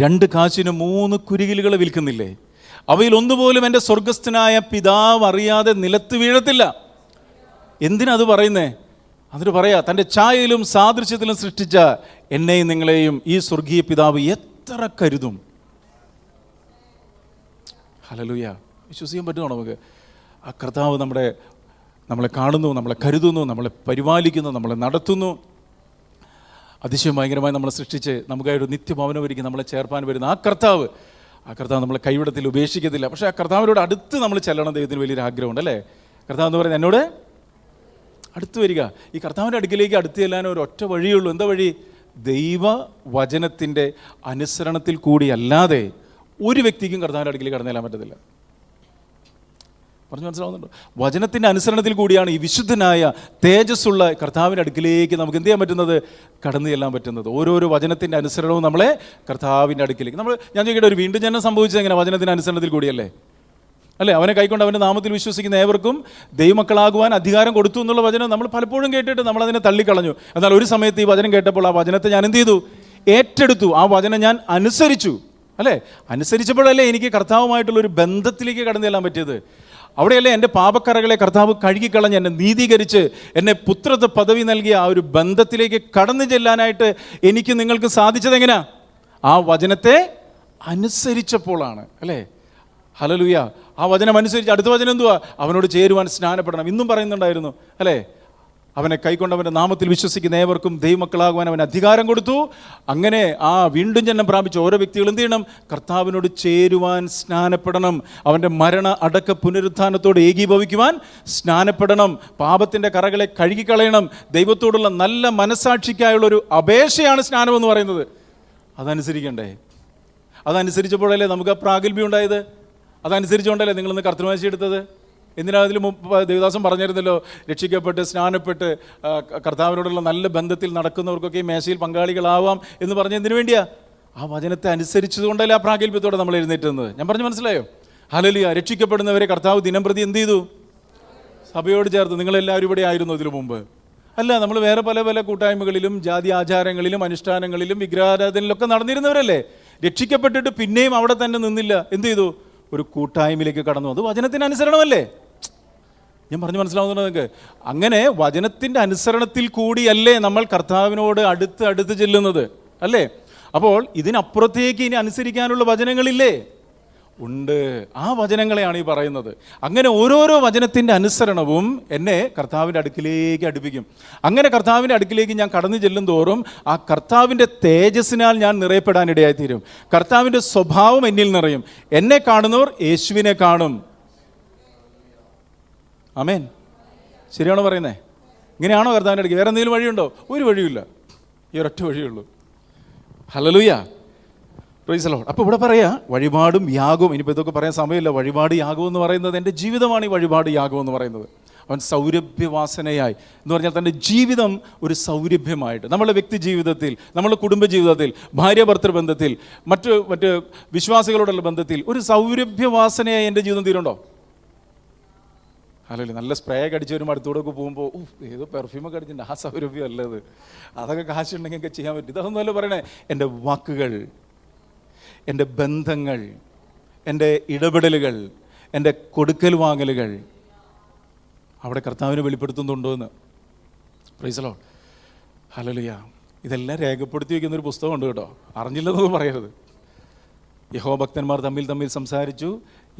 2 കാശിന് 3 കുരികിലുകൾ വിൽക്കുന്നില്ലേ? അവയിൽ ഒന്നുപോലും എൻ്റെ സ്വർഗസ്ഥനായ പിതാവ് അറിയാതെ നിലത്ത് വീഴത്തില്ല. എന്തിനാ അത് പറയുന്നേ? എന്നിട്ട് പറയാ, തൻ്റെ ഛായയിലും സാദൃശ്യത്തിലും സൃഷ്ടിച്ച എന്നെയും നിങ്ങളെയും ഈ സ്വർഗീയ പിതാവ് എത്ര കരുതും. ഹല്ലേലൂയ. വിശ്വസിക്കാൻ പറ്റുമോ നമുക്ക്? ആ കർത്താവ് നമ്മളെ കാണുന്നു, നമ്മളെ കരുതുന്നു, നമ്മളെ പരിപാലിക്കുന്നു, നമ്മളെ നടത്തുന്നു. അതിശയം ഭയങ്കരമായി നമ്മളെ സൃഷ്ടിച്ച് നമുക്കായിട്ട് നിത്യഭവനം ഒരുക്കി നമ്മളെ ചേർപ്പാൻ വരുന്ന ആ കർത്താവ് നമ്മളെ കൈവിടത്തിൽ ഉപേക്ഷിക്കത്തില്ല. പക്ഷേ ആ കർത്താവിനോട് അടുത്ത് നമ്മൾ ചെല്ലണം. ദൈവത്തിന് വലിയൊരു ആഗ്രഹമുണ്ട്, അല്ലേ? കർത്താവ് എന്ന് പറയുന്നത് എന്നോട് അടുത്ത് വരിക. ഈ കർത്താവിൻ്റെ അടുക്കിലേക്ക് അടുത്ത് ചെല്ലാൻ ഒരു ഒറ്റ വഴിയുള്ളൂ. എന്താ വഴി? ദൈവവചനത്തിൻ്റെ അനുസരണത്തിൽ കൂടി അല്ലാതെ ഒരു വ്യക്തിക്കും കർത്താവിൻ്റെ അടുക്കിലേക്ക് കടന്നു ചെല്ലാൻ പറ്റത്തില്ല. പറഞ്ഞു മനസ്സിലാവുന്നുണ്ടോ? വചനത്തിൻ്റെ അനുസരണത്തിൽ കൂടിയാണ് ഈ വിശുദ്ധനായ തേജസ്സുള്ള കർത്താവിൻ്റെ അടുക്കിലേക്ക് നമുക്ക് എന്ത് ചെയ്യാൻ പറ്റുന്നത്? കടന്നു ചെല്ലാൻ പറ്റുന്നത്. ഓരോരോ വചനത്തിൻ്റെ അനുസരണവും നമ്മളെ കർത്താവിൻ്റെ അടുക്കിലേക്ക് ഞാൻ ചോദിക്കട്ടെ, ഒരു വീണ്ടും ജനനം സംഭവിച്ചത് എങ്ങനെ? വചനത്തിൻ്റെ അനുസരണത്തിൽ കൂടിയല്ലേ? അല്ലേ? അവനെ കൈക്കൊണ്ട് അവൻ്റെ നാമത്തിൽ വിശ്വസിക്കുന്ന ഏവർക്കും ദൈവമക്കളാകുവാൻ അധികാരം കൊടുത്തു എന്നുള്ള വചനം നമ്മൾ പലപ്പോഴും കേട്ടിട്ട് നമ്മളതിനെ തള്ളിക്കളഞ്ഞു. എന്നാൽ ഒരു സമയത്ത് ഈ വചനം കേട്ടപ്പോൾ ആ വചനത്തെ ഞാൻ എന്ത് ചെയ്തു? ഏറ്റെടുത്തു. ആ വചനം ഞാൻ അനുസരിച്ചു. അല്ലേ? അനുസരിച്ചപ്പോഴല്ലേ എനിക്ക് കർത്താവുമായിട്ടുള്ളൊരു ബന്ധത്തിലേക്ക് കടന്നു ചെല്ലാൻ പറ്റിയത്. അവിടെയല്ലേ എൻ്റെ പാപക്കറകളെ കർത്താവ് കഴുകിക്കളഞ്ഞ് എന്നെ നീതീകരിച്ച് എന്നെ പുത്രത്വ പദവി നൽകിയ ആ ഒരു ബന്ധത്തിലേക്ക് കടന്നു ചെല്ലാനായിട്ട് എനിക്ക് നിങ്ങൾക്ക് സാധിച്ചതെങ്ങനെയാ? ആ വചനത്തെ അനുസരിച്ചപ്പോഴാണ്, അല്ലേ? ഹല്ലേലൂയ. ആ വചനം അനുസരിച്ച് അടുത്ത വചനം എന്തുവാ? അവനോട് ചേരുവാൻ സ്നാനപ്പെടണം. ഇന്നും പറയുന്നുണ്ടായിരുന്നു, അല്ലേ? അവനെ കൈക്കൊണ്ടവൻ്റെ നാമത്തിൽ വിശ്വസിക്കുന്ന ഏവർക്കും ദൈവമക്കളാകുവാൻ അവൻ അധികാരം കൊടുത്തു. അങ്ങനെ ആ വീണ്ടും ജന്മം പ്രാപിച്ച ഓരോ വ്യക്തികൾ എന്ത് ചെയ്യണം? കർത്താവിനോട് ചേരുവാൻ സ്നാനപ്പെടണം. അവൻ്റെ മരണ അടക്ക പുനരുത്ഥാനത്തോട് ഏകീഭവിക്കുവാൻ സ്നാനപ്പെടണം. പാപത്തിൻ്റെ കറകളെ കഴുകിക്കളയണം. ദൈവത്തോടുള്ള നല്ല മനസ്സാക്ഷിക്കായുള്ളൊരു അപേക്ഷയാണ് സ്നാനം എന്ന് പറയുന്നത്. അതനുസരിക്കണ്ടേ? അതനുസരിച്ചപ്പോഴല്ലേ നമുക്ക് ആ പ്രാഗൽഭ്യം ഉണ്ടായത്? അതനുസരിച്ചുകൊണ്ടല്ലേ നിങ്ങളിന്ന് കർത്തൃമേശ എടുത്തത്? എന്തിനാ അതിൽ ദേവദാസൻ പറഞ്ഞിരുന്നല്ലോ, രക്ഷിക്കപ്പെട്ട് സ്നാനപ്പെട്ട് കർത്താവിനോടുള്ള നല്ല ബന്ധത്തിൽ നടക്കുന്നവർക്കൊക്കെ മേശയിൽ പങ്കാളികളാവാം എന്ന് പറഞ്ഞ എന്തിനു വേണ്ടിയാ? ആ വചനത്തെ അനുസരിച്ചതുകൊണ്ടല്ലേ ആ പ്രാഗൽഭ്യത്തോടെ നമ്മൾ എഴുന്നേറ്റുന്നത്. ഞാൻ പറഞ്ഞു മനസ്സിലായോ? ഹല്ലേലൂയ. രക്ഷിക്കപ്പെടുന്നവരെ കർത്താവ് ദിനംപ്രതി എന്ത് ചെയ്തു? സഭയോട് ചേർത്ത്. നിങ്ങളെല്ലാവരും ഇവിടെ ആയിരുന്നു ഇതിനു മുമ്പ്? അല്ല, നമ്മൾ വേറെ പല പല കൂട്ടായ്മകളിലും ജാതി ആചാരങ്ങളിലും അനുഷ്ഠാനങ്ങളിലും വിഗ്രഹാരാധനയിലൊക്കെ നടന്നിരുന്നവരല്ലേ. രക്ഷിക്കപ്പെട്ടിട്ട് പിന്നെയും അവിടെ തന്നെ നിന്നില്ല. എന്ത് ചെയ്തു? ഒരു കൂട്ടായ്മയിലേക്ക് കടന്നു. അത് വചനത്തിന് അനുസരണമല്ലേ? ഞാൻ പറഞ്ഞു മനസ്സിലാവുന്നുണ്ടോ നിങ്ങൾക്ക്? അങ്ങനെ വചനത്തിൻ്റെ അനുസരണത്തിൽ കൂടിയല്ലേ നമ്മൾ കർത്താവിനോട് അടുത്ത് ചെല്ലുന്നത്, അല്ലേ? അപ്പോൾ ഇതിനപ്പുറത്തേക്ക് ഇനി അനുസരിക്കാനുള്ള വചനങ്ങളില്ലേ? ഉണ്ട്. ആ വചനങ്ങളെയാണ് ഈ പറയുന്നത്. അങ്ങനെ ഓരോരോ വചനത്തിൻ്റെ അനുസരണവും എന്നെ കർത്താവിൻ്റെ അടുക്കിലേക്ക് അടുപ്പിക്കും. അങ്ങനെ കർത്താവിൻ്റെ അടുക്കിലേക്ക് ഞാൻ കടന്നു ചെല്ലും തോറും ആ കർത്താവിൻ്റെ തേജസ്സിനാൽ ഞാൻ നിറയപ്പെടാനിടയായിത്തീരും. കർത്താവിൻ്റെ സ്വഭാവം എന്നിൽ നിറയും. എന്നെ കാണുന്നവർ യേശുവിനെ കാണും. ആമേൻ. ശരിയാണോ പറയുന്നേ? ഇങ്ങനെയാണോ കർത്താവിൻ്റെ അടുക്ക്? വേറെ എന്തെങ്കിലും വഴിയുണ്ടോ? ഒരു വഴിയില്ല. ഈ ഒരൊറ്റ വഴിയുള്ളൂ. ഹല്ലേലൂയ. Praise the Lord. അപ്പോൾ ഇവിടെ പറയാ വഴിപാടും യാഗവും. ഇനിയിപ്പോൾ ഇതൊക്കെ പറയാൻ സമയമില്ല. വഴിപാട് യാഗം എന്ന് പറയുന്നത് എൻ്റെ ജീവിതമാണ്. ഈ വഴിപാട് യാഗം എന്ന് പറയുന്നത് അവൻ സൗരഭ്യവാസനയായി എന്ന് പറഞ്ഞാൽ തൻ്റെ ജീവിതം ഒരു സൗരഭ്യമായിട്ട് നമ്മുടെ വ്യക്തി ജീവിതത്തിൽ, നമ്മുടെ കുടുംബ ജീവിതത്തിൽ, ഭാര്യ ഭർത്തൃ ബന്ധത്തിൽ, മറ്റ് വിശ്വാസികളോടുള്ള ബന്ധത്തിൽ ഒരു സൗരഭ്യവാസനയായി എൻ്റെ ജീവിതം തീരുണ്ടോ? അല്ലല്ലോ. നല്ല സ്പ്രേ ഒക്കെ അടിച്ച് വരുമ്പോൾ അടുത്തൂടെയൊക്കെ പോകുമ്പോൾ ഏതോ പെർഫ്യൂമൊക്കെ അടിച്ചിട്ടുണ്ട്. ആ സൗരഭ്യം അല്ലത്. അതൊക്കെ കാശുണ്ടെങ്കിൽ ഒക്കെ ചെയ്യാൻ പറ്റും. ഇതൊന്നുമല്ല പറയണേ. എൻ്റെ വാക്കുകൾ, എൻ്റെ ബന്ധങ്ങൾ, എൻ്റെ ഇടപെടലുകൾ, എൻ്റെ കൊടുക്കൽ വാങ്ങലുകൾ അവിടെ കർത്താവിനെ വെളിപ്പെടുത്തുന്നുണ്ടോ എന്ന്. Price the lord. ഹല്ലേലൂയ. ഇതെല്ലാം രേഖപ്പെടുത്തി വയ്ക്കുന്നൊരു പുസ്തകമുണ്ട് കേട്ടോ. അറിഞ്ഞില്ലെന്നൊന്നും പറയരുത്. യഹോവ ഭക്തന്മാർ തമ്മിൽ സംസാരിച്ചു.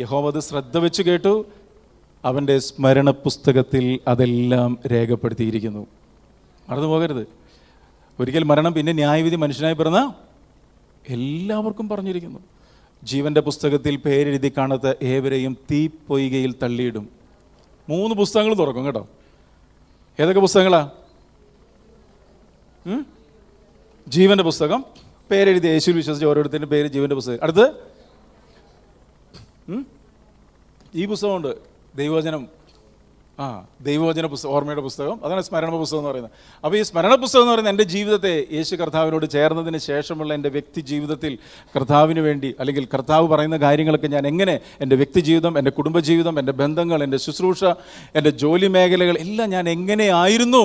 യഹോവ അത് ശ്രദ്ധ വെച്ച് കേട്ടു. അവൻ്റെ സ്മരണ പുസ്തകത്തിൽ അതെല്ലാം രേഖപ്പെടുത്തിയിരിക്കുന്നു. മറന്നു പോകരുത്. ഒരിക്കൽ മരണം, പിന്നെ ന്യായവിധി, മനുഷ്യനായി പിറന്ന എല്ലാവർക്കും പറഞ്ഞിരിക്കുന്നു. ജീവൻ്റെ പുസ്തകത്തിൽ പേരെഴുതി കാണാത്ത ഏവരെയും തീപ്പൊയ്കയിൽ തള്ളിയിടും. 3 പുസ്തകങ്ങൾ തുറക്കും കേട്ടോ. ഏതൊക്കെ പുസ്തകങ്ങളാ? ജീവൻ്റെ പുസ്തകം, പേരെഴുതി യേശുവിൽ വിശ്വസിച്ച് ഓരോരുത്തരുടെ പേര് ജീവൻ്റെ പുസ്തകം. അടുത്ത് ഈ പുസ്തകമുണ്ട്, ദൈവവചനം. ദൈവവചന പുസ്തകം, ഓർമ്മയുടെ പുസ്തകം. അതാണ് സ്മരണ പുസ്തകം എന്ന് പറയുന്നത്. അപ്പോൾ ഈ സ്മരണ പുസ്തകം എന്ന് പറയുന്നത് എൻ്റെ ജീവിതത്തെ യേശു കർത്താവിനോട് ചേർന്നതിന് ശേഷമുള്ള എൻ്റെ വ്യക്തി ജീവിതത്തിൽ കർത്താവിന് വേണ്ടി, അല്ലെങ്കിൽ കർത്താവ് പറയുന്ന കാര്യങ്ങളൊക്കെ ഞാൻ എങ്ങനെ എൻ്റെ വ്യക്തി ജീവിതം, എൻ്റെ കുടുംബജീവിതം, എൻ്റെ ബന്ധങ്ങൾ, എൻ്റെ ശുശ്രൂഷ, എൻ്റെ ജോലി മേഖലകൾ എല്ലാം ഞാൻ എങ്ങനെയായിരുന്നു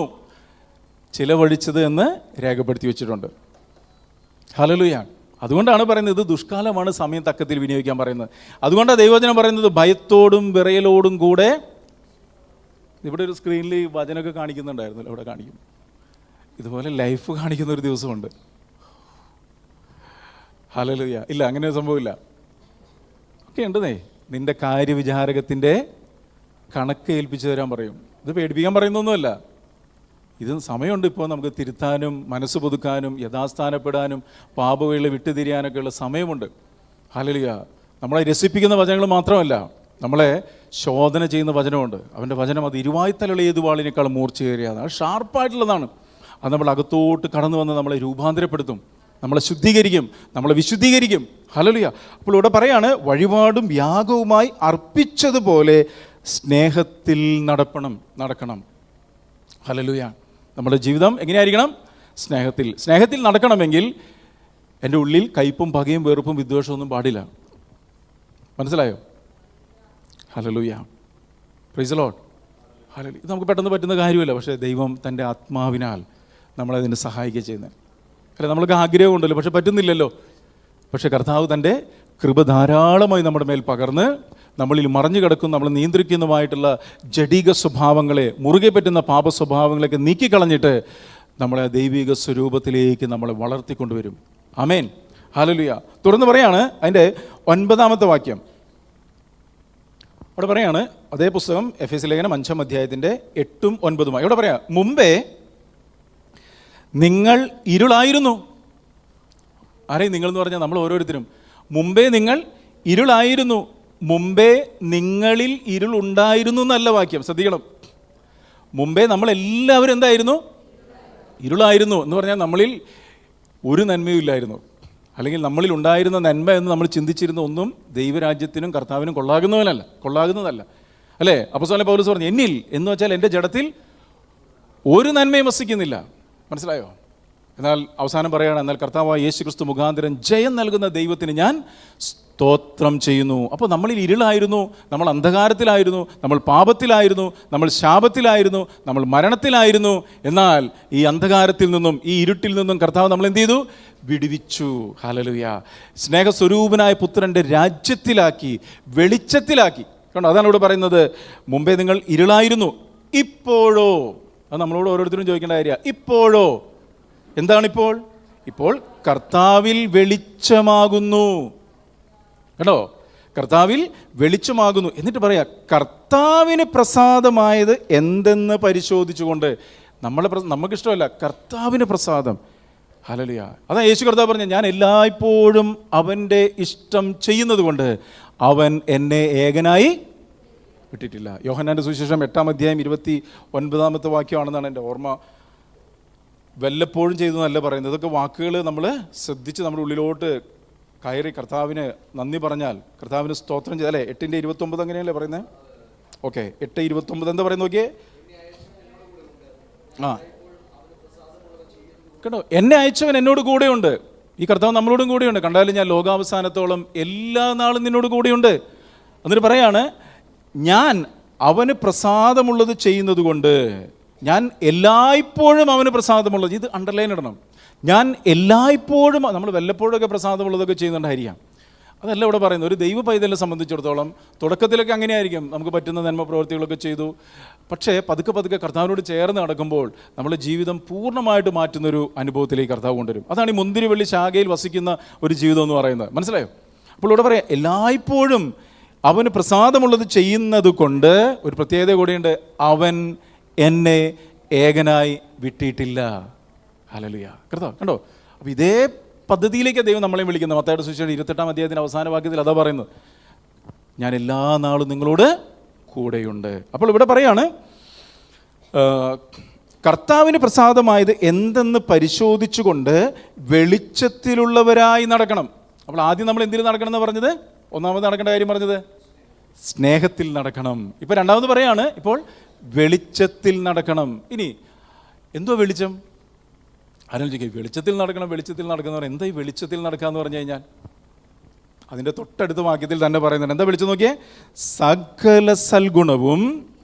ചിലവഴിച്ചത് എന്ന് രേഖപ്പെടുത്തി വെച്ചിട്ടുണ്ട്. ഹല്ലേലൂയ. അതുകൊണ്ടാണ് പറയുന്നത് ഇത് ദുഷ്കാലമാണ്, സമയം തക്കത്തിൽ വിനിയോഗിക്കാൻ പറയുന്നത്. അതുകൊണ്ടാണ് ദൈവവചനം പറയുന്നത് ഭയത്തോടും വിറയലോടും കൂടെ. ഇവിടെ ഒരു സ്ക്രീനിൽ വചനമൊക്കെ കാണിക്കുന്നുണ്ടായിരുന്നല്ലോ, ഇവിടെ കാണിക്കും. ഇതുപോലെ ലൈഫ് കാണിക്കുന്ന ഒരു ദിവസമുണ്ട്. ഹല്ലേലൂയ. ഇല്ല, അങ്ങനെ ഒരു സംഭവമില്ല. ഒക്കെ ഉണ്ടെന്നേ. നിന്റെ കാര്യവിചാരകത്തിൻ്റെ കണക്ക് ഏൽപ്പിച്ചു തരാൻ പറയും. ഇത് പേടിപ്പിക്കാൻ പറയുന്നൊന്നുമല്ല. ഇത് സമയമുണ്ട്. ഇപ്പോൾ നമുക്ക് തിരുത്താനും മനസ്സ് പുതുക്കാനും യഥാസ്ഥാനപ്പെടാനും പാപങ്ങളെ വിട്ടുതിരിയാനൊക്കെയുള്ള സമയമുണ്ട്. ഹല്ലേലൂയ. നമ്മളെ രസിപ്പിക്കുന്ന വചനങ്ങൾ മാത്രമല്ല, നമ്മളെ ശോധന ചെയ്യുന്ന വചനമുണ്ട്. അവൻ്റെ വചനം അത് ഇരുവായ്ത്തലുള്ള ഏതു വാളിനേക്കാൾ മൂർച്ചയേറിയതാണ്. അത് ഷാർപ്പായിട്ടുള്ളതാണ്. അത് നമ്മൾ അകത്തോട്ട് കടന്നു വന്ന് നമ്മളെ രൂപാന്തരപ്പെടുത്തും, നമ്മളെ ശുദ്ധീകരിക്കും, നമ്മളെ വിശുദ്ധീകരിക്കും. ഹല്ലേലൂയ. അപ്പോൾ ഇവിടെ പറയാണ് വഴിപാടും യാഗവുമായി അർപ്പിച്ചതുപോലെ സ്നേഹത്തിൽ നടക്കണം. ഹല്ലേലൂയ. നമ്മുടെ ജീവിതം എങ്ങനെയായിരിക്കണം? സ്നേഹത്തിൽ നടക്കണമെങ്കിൽ എൻ്റെ ഉള്ളിൽ കയ്പും പകയും വെറുപ്പും വിദ്വേഷമൊന്നും പാടില്ല. മനസ്സിലായോ? Hallelujah. Praise the lord. Hallelujah. ഇത് നമുക്ക് പെട്ടെന്ന് പറ്റുന്ന കാര്യമല്ല. പക്ഷേ ദൈവം തൻ്റെ ആത്മാവിനാൽ നമ്മളതിന് സഹായിക്കുക ചെയ്യുന്നത്. അല്ല, നമ്മൾക്ക് ആഗ്രഹമുണ്ടല്ലോ, പക്ഷെ പറ്റുന്നില്ലല്ലോ. പക്ഷേ കർത്താവ് തൻ്റെ കൃപ ധാരാളമായി നമ്മുടെ മേൽ പകർന്ന് നമ്മളിൽ മറഞ്ഞു കിടക്കുന്ന, നമ്മൾ നിയന്ത്രിക്കുന്നതുമായിട്ടുള്ള ജഡിക സ്വഭാവങ്ങളെ, മുറുകെ പറ്റുന്ന പാപ സ്വഭാവങ്ങളെയൊക്കെ നീക്കിക്കളഞ്ഞിട്ട് നമ്മളെ ദൈവിക സ്വരൂപത്തിലേക്ക് നമ്മളെ വളർത്തിക്കൊണ്ടുവരും. ആമേൻ. ഹല്ലേലൂയ. തുടർന്ന് പറയാണ് അതിൻ്റെ 9-ാമത്തെ വാക്യം. അവിടെ പറയാണ് അതേ പുസ്തകം എഫെസ്യ ലേഖനം 5-ാം അധ്യായത്തിൻ്റെ 8ഉം 9ഉം. ഇവിടെ പറയാം, മുമ്പേ നിങ്ങൾ ഇരുളായിരുന്നു. ആരെയും നിങ്ങൾ എന്ന് പറഞ്ഞാൽ നമ്മൾ ഓരോരുത്തരും. മുമ്പേ നിങ്ങൾ ഇരുളായിരുന്നു. മുമ്പേ നിങ്ങളിൽ ഇരുളുണ്ടായിരുന്നു എന്നല്ല വാക്യം, ശ്രദ്ധിക്കണം. മുമ്പേ നമ്മളെല്ലാവരും എന്തായിരുന്നു? ഇരുളായിരുന്നു എന്ന് പറഞ്ഞാൽ നമ്മളിൽ ഒരു നന്മയും ഇല്ലായിരുന്നു. അല്ലെങ്കിൽ നമ്മളിൽ ഉണ്ടായിരുന്ന നന്മ എന്ന് നമ്മൾ ചിന്തിച്ചിരുന്ന ഒന്നും ദൈവരാജ്യത്തിനും കർത്താവിനും കൊള്ളാകുന്നതല്ല. അല്ലേ? അപ്പോസ്തലൻ പൗലോസ് പറഞ്ഞു എന്നിൽ എന്ന് വെച്ചാൽ എൻ്റെ ജഡത്തിൽ ഒരു നന്മയും വസിക്കുന്നില്ല. മനസ്സിലായോ? എന്നാൽ അവസാനം പറയുകയാണ്, എന്നാൽ കർത്താവായ യേശു ക്രിസ്തു മുഖാന്തരം ജയം നൽകുന്ന ദൈവത്തിന് ഞാൻ സ്തോത്രം ചെയ്യുന്നു. അപ്പോൾ നമ്മളിൽ ഇരുളായിരുന്നു, നമ്മൾ അന്ധകാരത്തിലായിരുന്നു, നമ്മൾ പാപത്തിലായിരുന്നു, നമ്മൾ ശാപത്തിലായിരുന്നു, നമ്മൾ മരണത്തിലായിരുന്നു. എന്നാൽ ഈ അന്ധകാരത്തിൽ നിന്നും ഈ ഇരുട്ടിൽ നിന്നും കർത്താവ് നമ്മൾ എന്ത് ചെയ്തു? വിടുവിച്ചു. ഹല്ലേലൂയ. സ്നേഹസ്വരൂപനായ പുത്രൻ്റെ രാജ്യത്തിലാക്കി, വെളിച്ചത്തിലാക്കി. കണ്ടോ? അതാണ് ഇവിടെ പറയുന്നത്. മുമ്പേ നിങ്ങൾ ഇരുളായിരുന്നു, ഇപ്പോഴോ. അത് നമ്മളോട് ഓരോരുത്തരും ചോദിക്കേണ്ട കാര്യമാണ്. ഇപ്പോഴോ? എന്താണിപ്പോൾ? ഇപ്പോൾ കർത്താവിൽ വെളിച്ചമാകുന്നു. കേട്ടോ? കർത്താവിൽ വെളിച്ചമാകുന്നു. എന്നിട്ട് പറയാ, കർത്താവിന് പ്രസാദമായത് എന്തെന്ന് പരിശോധിച്ചുകൊണ്ട്. നമുക്കിഷ്ടമല്ല, കർത്താവിന് പ്രസാദം. ഹല്ലേലൂയ. അതാ യേശു കർത്താവ് പറഞ്ഞ, ഞാൻ എല്ലായ്പ്പോഴും അവൻ്റെ ഇഷ്ടം ചെയ്യുന്നത് കൊണ്ട് അവൻ എന്നെ ഏകനായി വിട്ടിട്ടില്ല. യോഹന്നാൻ്റെ സുവിശേഷം 8-ാം അധ്യായം 29-ാമത്തെ വാക്യമാണെന്നാണ് എൻ്റെ ഓർമ്മ. വല്ലപ്പോഴും ചെയ്തു എന്നല്ല പറയുന്നത്. ഇതൊക്കെ വാക്കുകൾ നമ്മൾ ശ്രദ്ധിച്ച് നമ്മുടെ ഉള്ളിലോട്ട് കയറി കർത്താവിന് നന്ദി പറഞ്ഞാൽ, കർത്താവിന് സ്തോത്രം ചെയ്താൽ. 8:29 അങ്ങനെയല്ലേ പറയുന്നത്? ഓക്കെ, 8:29 എന്താ പറയുന്നത് നോക്കിയേ. കേട്ടോ? എന്നെ അയച്ചവൻ എന്നോട് കൂടെയുണ്ട്. ഈ കർത്താവ് നമ്മളോടും കൂടെയുണ്ട്. കണ്ടാലും ഞാൻ ലോകാവസാനത്തോളം എല്ലാ നാളും നിന്നോട് കൂടെയുണ്ട്. എന്നിട്ട് പറയാണ്, ഞാൻ അവന് പ്രസാദമുള്ളത് ചെയ്യുന്നത് കൊണ്ട്, ഞാൻ എല്ലായ്പ്പോഴും അവന് പ്രസാദമുള്ളത്. ഇത് അണ്ടർലൈൻ ഇടണം. ഞാൻ എല്ലായ്പ്പോഴും, നമ്മൾ വല്ലപ്പോഴൊക്കെ പ്രസാദമുള്ളതൊക്കെ ചെയ്യുന്നുണ്ടായിരിക്കാം. അതല്ല ഇവിടെ പറയുന്നത്. ഒരു ദൈവ പൈതലിനെ സംബന്ധിച്ചിടത്തോളം തുടക്കത്തിലൊക്കെ അങ്ങനെയായിരിക്കും, നമുക്ക് പറ്റുന്ന നന്മ പ്രവൃത്തികളൊക്കെ ചെയ്തു. പക്ഷേ പതുക്കെ പതുക്കെ കർത്താവിനോട് ചേർന്ന് നടക്കുമ്പോൾ നമ്മുടെ ജീവിതം പൂർണ്ണമായിട്ട് മാറ്റുന്നൊരു അനുഭവത്തിലേക്ക് കർത്താവ് കൊണ്ടുവരും. അതാണ് ഈ മുന്തിരിവള്ളി ശാഖയിൽ വസിക്കുന്ന ഒരു ജീവിതം എന്ന് പറയുന്നത്. മനസ്സിലായോ? അപ്പോൾ ഇവിടെ പറയാം, എല്ലായ്പ്പോഴും അവന് പ്രസാദമുള്ളത് ചെയ്യുന്നത് കൊണ്ട് ഒരു പ്രത്യേകത കൂടിയുണ്ട്, അവൻ എന്നെ ഏകനായി വിട്ടിട്ടില്ല. ഹല്ലേലൂയ. കണ്ടോ? അപ്പോൾ ഇതേ പദ്ധതിയിലേക്ക് ദൈവം നമ്മളെ വിളിക്കുന്നത്. മത്തായിയുടെ സുവിശേഷം 28-ാം അധ്യായത്തിൻ്റെ അവസാന വാക്യത്തിൽ അതാ പറയുന്നത്, ഞാൻ എല്ലാ നാളും നിങ്ങളോട് കൂടെയുണ്ട്. അപ്പോൾ ഇവിടെ പറയാണ്, കർത്താവിന് പ്രസാദമായത് എന്തെന്ന് പരിശോധിച്ചുകൊണ്ട് വെളിച്ചത്തിലുള്ളവരായി നടക്കണം. അപ്പോൾ ആദ്യം നമ്മൾ എന്തിൽ നടക്കണം എന്ന് പറഞ്ഞത്? ഒന്നാമത് നടക്കേണ്ട കാര്യം പറഞ്ഞത് സ്നേഹത്തിൽ നടക്കണം. ഇപ്പോൾ രണ്ടാമത് പറയാണ്, ഇപ്പോൾ വെളിച്ചത്തിൽ നടക്കണം. ഇനി എന്തോ വെളിച്ചം? ആലോചിക്കുക. വെളിച്ചത്തിൽ നടക്കണം, വെളിച്ചത്തിൽ നടക്കുന്നവർ എന്താ ഈ വെളിച്ചത്തിൽ നടക്കുക എന്ന് പറഞ്ഞു കഴിഞ്ഞാൽ? അതിൻ്റെ തൊട്ടടുത്ത വാക്യത്തിൽ തന്നെ പറയുന്നുണ്ട്. എന്താ വെളിച്ചം നോക്കിയേ? സകല സൽഗുണവും.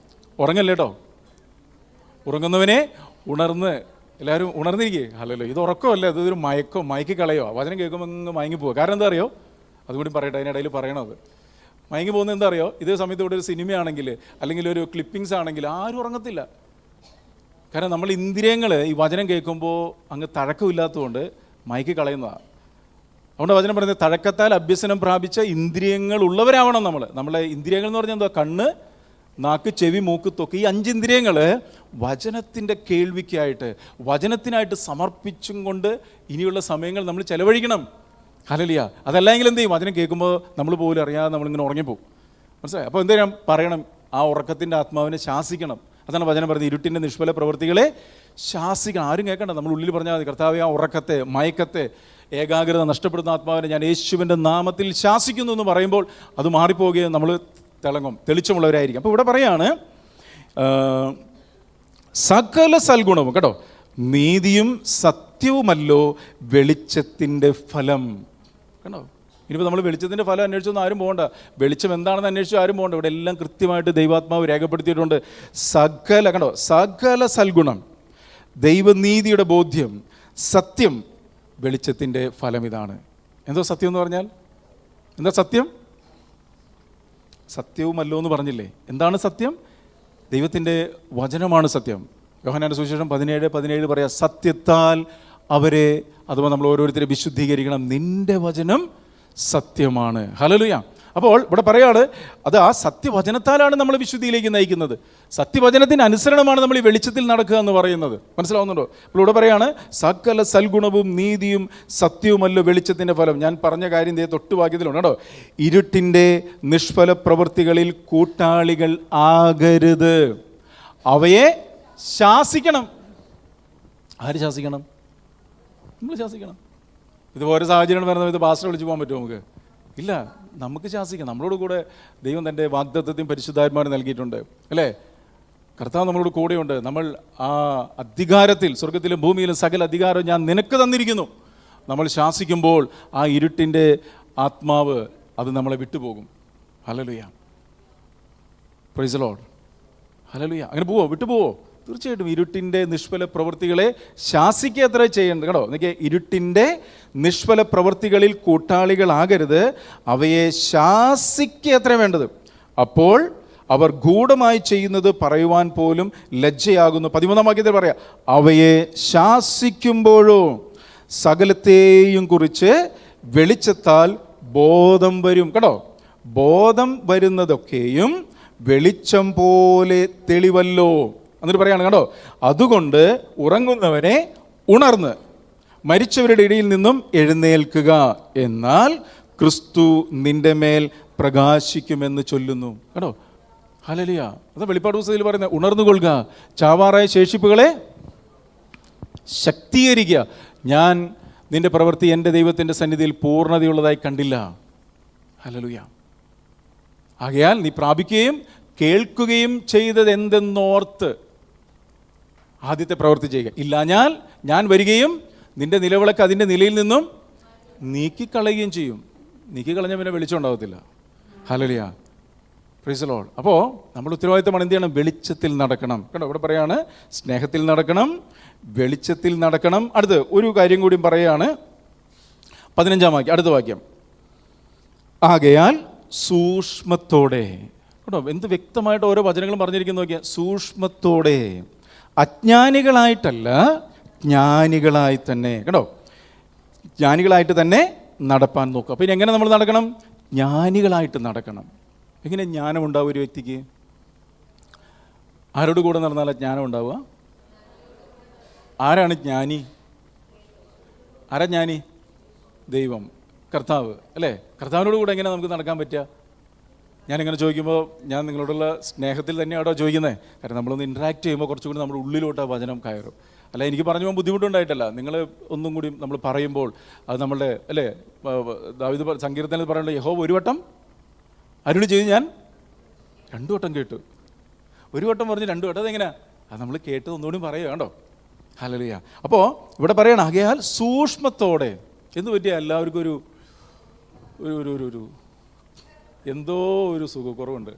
ഉറങ്ങല്ലേ കേട്ടോ, ഉറങ്ങുന്നവനെ ഉണർന്ന്. എല്ലാവരും ഉണർന്നിരിക്കേ. അല്ലല്ലോ, ഇത് ഉറക്കമല്ല, ഇതൊരു മയക്കി കളയോ. വചനം കേൾക്കുമ്പോൾ അങ്ങ് മയങ്ങി പോവുക. കാരണം എന്താ അറിയോ? അതുകൂടി പറയട്ടെ, അതിനിടയിൽ പറയണത്. മയങ്ങി പോകുന്നത് എന്താ അറിയോ? ഇതേ സമയത്ത് ഇവിടെ ഒരു സിനിമയാണെങ്കിൽ അല്ലെങ്കിൽ ഒരു ക്ലിപ്പിങ്സ് ആണെങ്കിൽ ആരും ഉറങ്ങത്തില്ല. കാരണം നമ്മൾ ഇന്ദ്രിയങ്ങൾ ഈ വചനം കേൾക്കുമ്പോൾ അങ്ങ് തഴക്കമില്ലാത്തതുകൊണ്ട് മയക്കി കളയുന്നതാണ്. അതുകൊണ്ട് വചനം പറയുന്നത്, തഴക്കത്താൽ അഭ്യസനം പ്രാപിച്ച ഇന്ദ്രിയങ്ങൾ ഉള്ളവരാവണം നമ്മൾ. നമ്മളെ ഇന്ദ്രിയങ്ങൾ എന്ന് പറഞ്ഞാൽ എന്താ? കണ്ണ്, നാക്ക്, ചെവി, മൂക്ക്, ത്വക്ക്. ഈ 5 ഇന്ദ്രിയങ്ങൾ വചനത്തിൻ്റെ കേൾവിക്കായിട്ട്, വചനത്തിനായിട്ട് സമർപ്പിച്ചും കൊണ്ട് ഇനിയുള്ള സമയങ്ങൾ നമ്മൾ ചെലവഴിക്കണം. ഹല്ലേലൂയ. അതല്ലെങ്കിൽ എന്ത് ചെയ്യും? വചനം കേൾക്കുമ്പോൾ നമ്മൾ പോലും അറിയാതെ നമ്മളിങ്ങനെ ഉറങ്ങിപ്പോകും. മനസ്സിലായി? അപ്പോൾ എന്ത് ചെയ്യണം? പറയണം, ആ ഉറക്കത്തിൻ്റെ ആത്മാവിനെ ശാസിക്കണം. അതാണ് വചനം പറയുന്നത്, ഇരുട്ടിൻ്റെ നിഷ്ഫല പ്രവൃത്തികളെ ശാസിക്കണം. ആരും കേൾക്കണ്ട, നമ്മൾ ഉള്ളിൽ പറഞ്ഞാൽ മതി, കർത്താവേ, ആ ഉറക്കത്തെ, മയക്കത്തെ, ഏകാഗ്രത നഷ്ടപ്പെടുന്ന ആത്മാവിനെ ഞാൻ യേശുവിൻ്റെ നാമത്തിൽ ശാസിക്കുന്നു എന്ന് പറയുമ്പോൾ അത് മാറിപ്പോവുകയും നമ്മൾ തെളിച്ചമുള്ളവരായിരിക്കും. അപ്പോൾ ഇവിടെ പറയാണ്, സകല സൽഗുണവും. കേട്ടോ? നീതിയും സത്യവുമല്ലോ വെളിച്ചത്തിൻ്റെ ഫലം. കണ്ടോ? ഇനിയിപ്പോൾ നമ്മൾ വെളിച്ചത്തിൻ്റെ ഫലം അന്വേഷിച്ചൊന്നും ആരും പോകണ്ട, വെളിച്ചം എന്താണെന്ന് അന്വേഷിച്ച് ആരും പോകണ്ട. ഇവിടെ എല്ലാം കൃത്യമായിട്ട് ദൈവാത്മാവ് രേഖപ്പെടുത്തിയിട്ടുണ്ട്. സകല സൽഗുണം, ദൈവനീതിയുടെ ബോധ്യം, സത്യം, വെളിച്ചത്തിൻ്റെ ഫലം ഇതാണ്. എന്തോ സത്യം എന്ന് പറഞ്ഞാൽ എന്താ സത്യം? സത്യവുമല്ലോ എന്ന് പറഞ്ഞില്ലേ? എന്താണ് സത്യം? ദൈവത്തിൻ്റെ വചനമാണ് സത്യം. യോഹന്നാന്റെ സുവിശേഷം 17:17 പറയാം, സത്യത്താൽ അവരെ, അഥവാ നമ്മൾ ഓരോരുത്തരെ വിശുദ്ധീകരിക്കണം, നിന്റെ വചനം സത്യമാണ്. ഹല്ലേലൂയ. അപ്പോൾ ഇവിടെ പറയാണ്, അത് ആ സത്യവചനത്താലാണ് നമ്മൾ വിശുദ്ധിയിലേക്ക് നയിക്കുന്നത്. സത്യവചനത്തിന് അനുസരണമാണ് നമ്മൾ ഈ വെളിച്ചത്തിൽ നടക്കുക എന്ന് പറയുന്നത്. മനസ്സിലാവുന്നുണ്ടോ? അപ്പോൾ ഇവിടെ പറയാണ്, സകല സൽഗുണവും നീതിയും സത്യവുമല്ലോ വെളിച്ചത്തിൻ്റെ ഫലം. ഞാൻ പറഞ്ഞ കാര്യം തൊട്ട് വാക്യത്തിലുണ്ട് കേട്ടോ. ഇരുട്ടിൻ്റെ നിഷ്ഫല പ്രവൃത്തികളിൽ കൂട്ടാളികൾ ആകരുത്, അവയെ ശാസിക്കണം. ആര് ശാസിക്കണം? നമ്മൾ ശാസിക്കണം. ഇതുപോലെ സാഹചര്യം വരുന്ന സമയത്ത് പാസ്റ്റർ വിളിച്ച് പോകാൻ പറ്റുമോ? നമുക്ക് ഇല്ല. നമുക്ക് ശാസിക്കാം. നമ്മളോട് കൂടെ ദൈവം തൻ്റെ വാഗ്ദത്തത്തെയും പരിശുദ്ധാത്മാവിനെ നൽകിയിട്ടുണ്ട്, അല്ലേ? കർത്താവ് നമ്മളോട് കൂടെയുണ്ട്. നമ്മൾ ആ അധികാരത്തിൽ, സ്വർഗത്തിലും ഭൂമിയിലും സകല അധികാരവും ഞാൻ നിനക്ക് തന്നിരിക്കുന്നു. നമ്മൾ ശാസിക്കുമ്പോൾ ആ ഇരുട്ടിൻ്റെ ആത്മാവ് അത് നമ്മളെ വിട്ടുപോകും. Hallelujah, praise the lord, hallelujah. അങ്ങനെ പോവോ? വിട്ടുപോവോ? തീർച്ചയായിട്ടും ഇരുട്ടിൻ്റെ നിഷ്ഫല പ്രവൃത്തികളെ ശാസിക്കുക അത്ര ചെയ്യേണ്ടത്. കേട്ടോ, എനിക്ക് ഇരുട്ടിൻ്റെ നിഷ്ഫല പ്രവൃത്തികളിൽ കൂട്ടാളികളാകരുത്, അവയെ ശാസിക്കുക അത്ര വേണ്ടത്. അപ്പോൾ അവർ ഗൂഢമായി ചെയ്യുന്നത് പറയുവാൻ പോലും ലജ്ജയാകുന്നു. 13-ാം വാക്യത്തിൽ പറയാം, അവയെ ശാസിക്കുമ്പോഴോ സകലത്തെയും കുറിച്ച് വെളിച്ചത്താൽ ബോധം വരും. കേട്ടോ, ബോധം വരുന്നതൊക്കെയും വെളിച്ചം പോലെ തെളിവല്ലോ. എന്നിട്ട് പറയാണ്, കേട്ടോ, അതുകൊണ്ട് ഉറങ്ങുന്നവനെ ഉണർന്ന് മരിച്ചവരുടെ ഇടയിൽ നിന്നും എഴുന്നേൽക്കുക, എന്നാൽ ക്രിസ്തു നിന്റെ മേൽ പ്രകാശിക്കുമെന്ന് ചൊല്ലുന്നു. കേട്ടോ, ഹല്ലേലൂയ. അത് വെളിപ്പാട് പുസ്തകത്തിൽ പറയുന്നത്, ഉണർന്നുകൊള്ളുക, ചാവാറായ ശേഷിപ്പുകളെ ശക്തീകരിക്കുക. ഞാൻ നിന്റെ പ്രവൃത്തി എൻ്റെ ദൈവത്തിൻ്റെ സന്നിധിയിൽ പൂർണ്ണതയുള്ളതായി കണ്ടില്ല. ഹല്ലേലൂയ. ആകയാൽ നീ പ്രാപിക്കുകയും കേൾക്കുകയും ചെയ്തത് എന്തെന്നോർത്ത് ആദ്യത്തെ പ്രവൃത്തി ചെയ്യുക. ഇല്ലാഞ്ഞാൽ ഞാൻ വരികയും നിന്റെ നിലവിളക്ക് അതിൻ്റെ നിലയിൽ നിന്നും നീക്കിക്കളയുകയും ചെയ്യും. നീക്കിക്കളഞ്ഞാൽ പിന്നെ വെളിച്ചം ഉണ്ടാകത്തില്ല. Hallelujah, praise the Lord. അപ്പോൾ നമ്മൾ ഉത്തരവാദിത്തമാണ് എന്ത് ചെയ്യണം? വെളിച്ചത്തിൽ നടക്കണം. കേട്ടോ, ഇവിടെ പറയാണ് സ്നേഹത്തിൽ നടക്കണം, വെളിച്ചത്തിൽ നടക്കണം. അടുത്ത് ഒരു കാര്യം കൂടി പറയുകയാണ്, 15-ാം വാക്യം, അടുത്ത വാക്യം. ആകയാൽ സൂക്ഷ്മത്തോടെ. കേട്ടോ, എന്ത് വ്യക്തമായിട്ട് ഓരോ വചനങ്ങളും പറഞ്ഞിരിക്കുന്നു നോക്കിയാൽ. സൂക്ഷ്മത്തോടെ, അജ്ഞാനികളായിട്ടല്ല ജ്ഞാനികളായി തന്നെ. കേട്ടോ, ജ്ഞാനികളായിട്ട് തന്നെ നടപ്പാൻ നോക്കുക. അപ്പോൾ ഇനി എങ്ങനെ നമ്മൾ നടക്കണം? ജ്ഞാനികളായിട്ട് നടക്കണം. എങ്ങനെ ജ്ഞാനം ഉണ്ടാവും ഒരു വ്യക്തിക്ക്? ആരോട് കൂടെ നടന്നാലാണ് ജ്ഞാനം ഉണ്ടാവുക? ആരാണ് ജ്ഞാനി? ആരാ ജ്ഞാനി? ദൈവം, കർത്താവ്, അല്ലേ? കർത്താവിനോട് കൂടെ എങ്ങനെ നമുക്ക് നടക്കാൻ പറ്റുക? ഞാനിങ്ങനെ ചോദിക്കുമ്പോൾ ഞാൻ നിങ്ങളോടുള്ള സ്നേഹത്തിൽ തന്നെയാണോ ചോദിക്കുന്നത്? കാരണം നമ്മളൊന്ന് ഇൻട്രാക്ട് ചെയ്യുമ്പോൾ കുറച്ചുകൂടി നമ്മുടെ ഉള്ളിലോട്ട് ആ വചനം കയറും. അല്ല, എനിക്ക് പറഞ്ഞു പോകാൻ ബുദ്ധിമുട്ടുണ്ടായിട്ടല്ല, നിങ്ങൾ ഒന്നും കൂടി നമ്മൾ പറയുമ്പോൾ അത് നമ്മളുടെ, അല്ലേ, ദാവീദ് സങ്കീർത്തനത്തിൽ പറയുന്നത്, യഹോവ ഒരു വട്ടം അരുളി ചെയ്ത് ഞാൻ 2 വട്ടം കേട്ടു. 1 വട്ടം പറഞ്ഞ് 2 വട്ടം. അതെങ്ങനെയാ? അത് നമ്മൾ കേട്ടത് ഒന്നുകൂടി പറയുക. കണ്ടോ, ഹല്ലേലൂയ. അപ്പോൾ ഇവിടെ പറയണം, ആകയാൽ സൂക്ഷ്മത്തോടെ. എന്ത് പറ്റിയ എല്ലാവർക്കും ഒരു ഒരു ഒരു എന്തോ ഒരു സുഖക്കുറവുണ്ട്.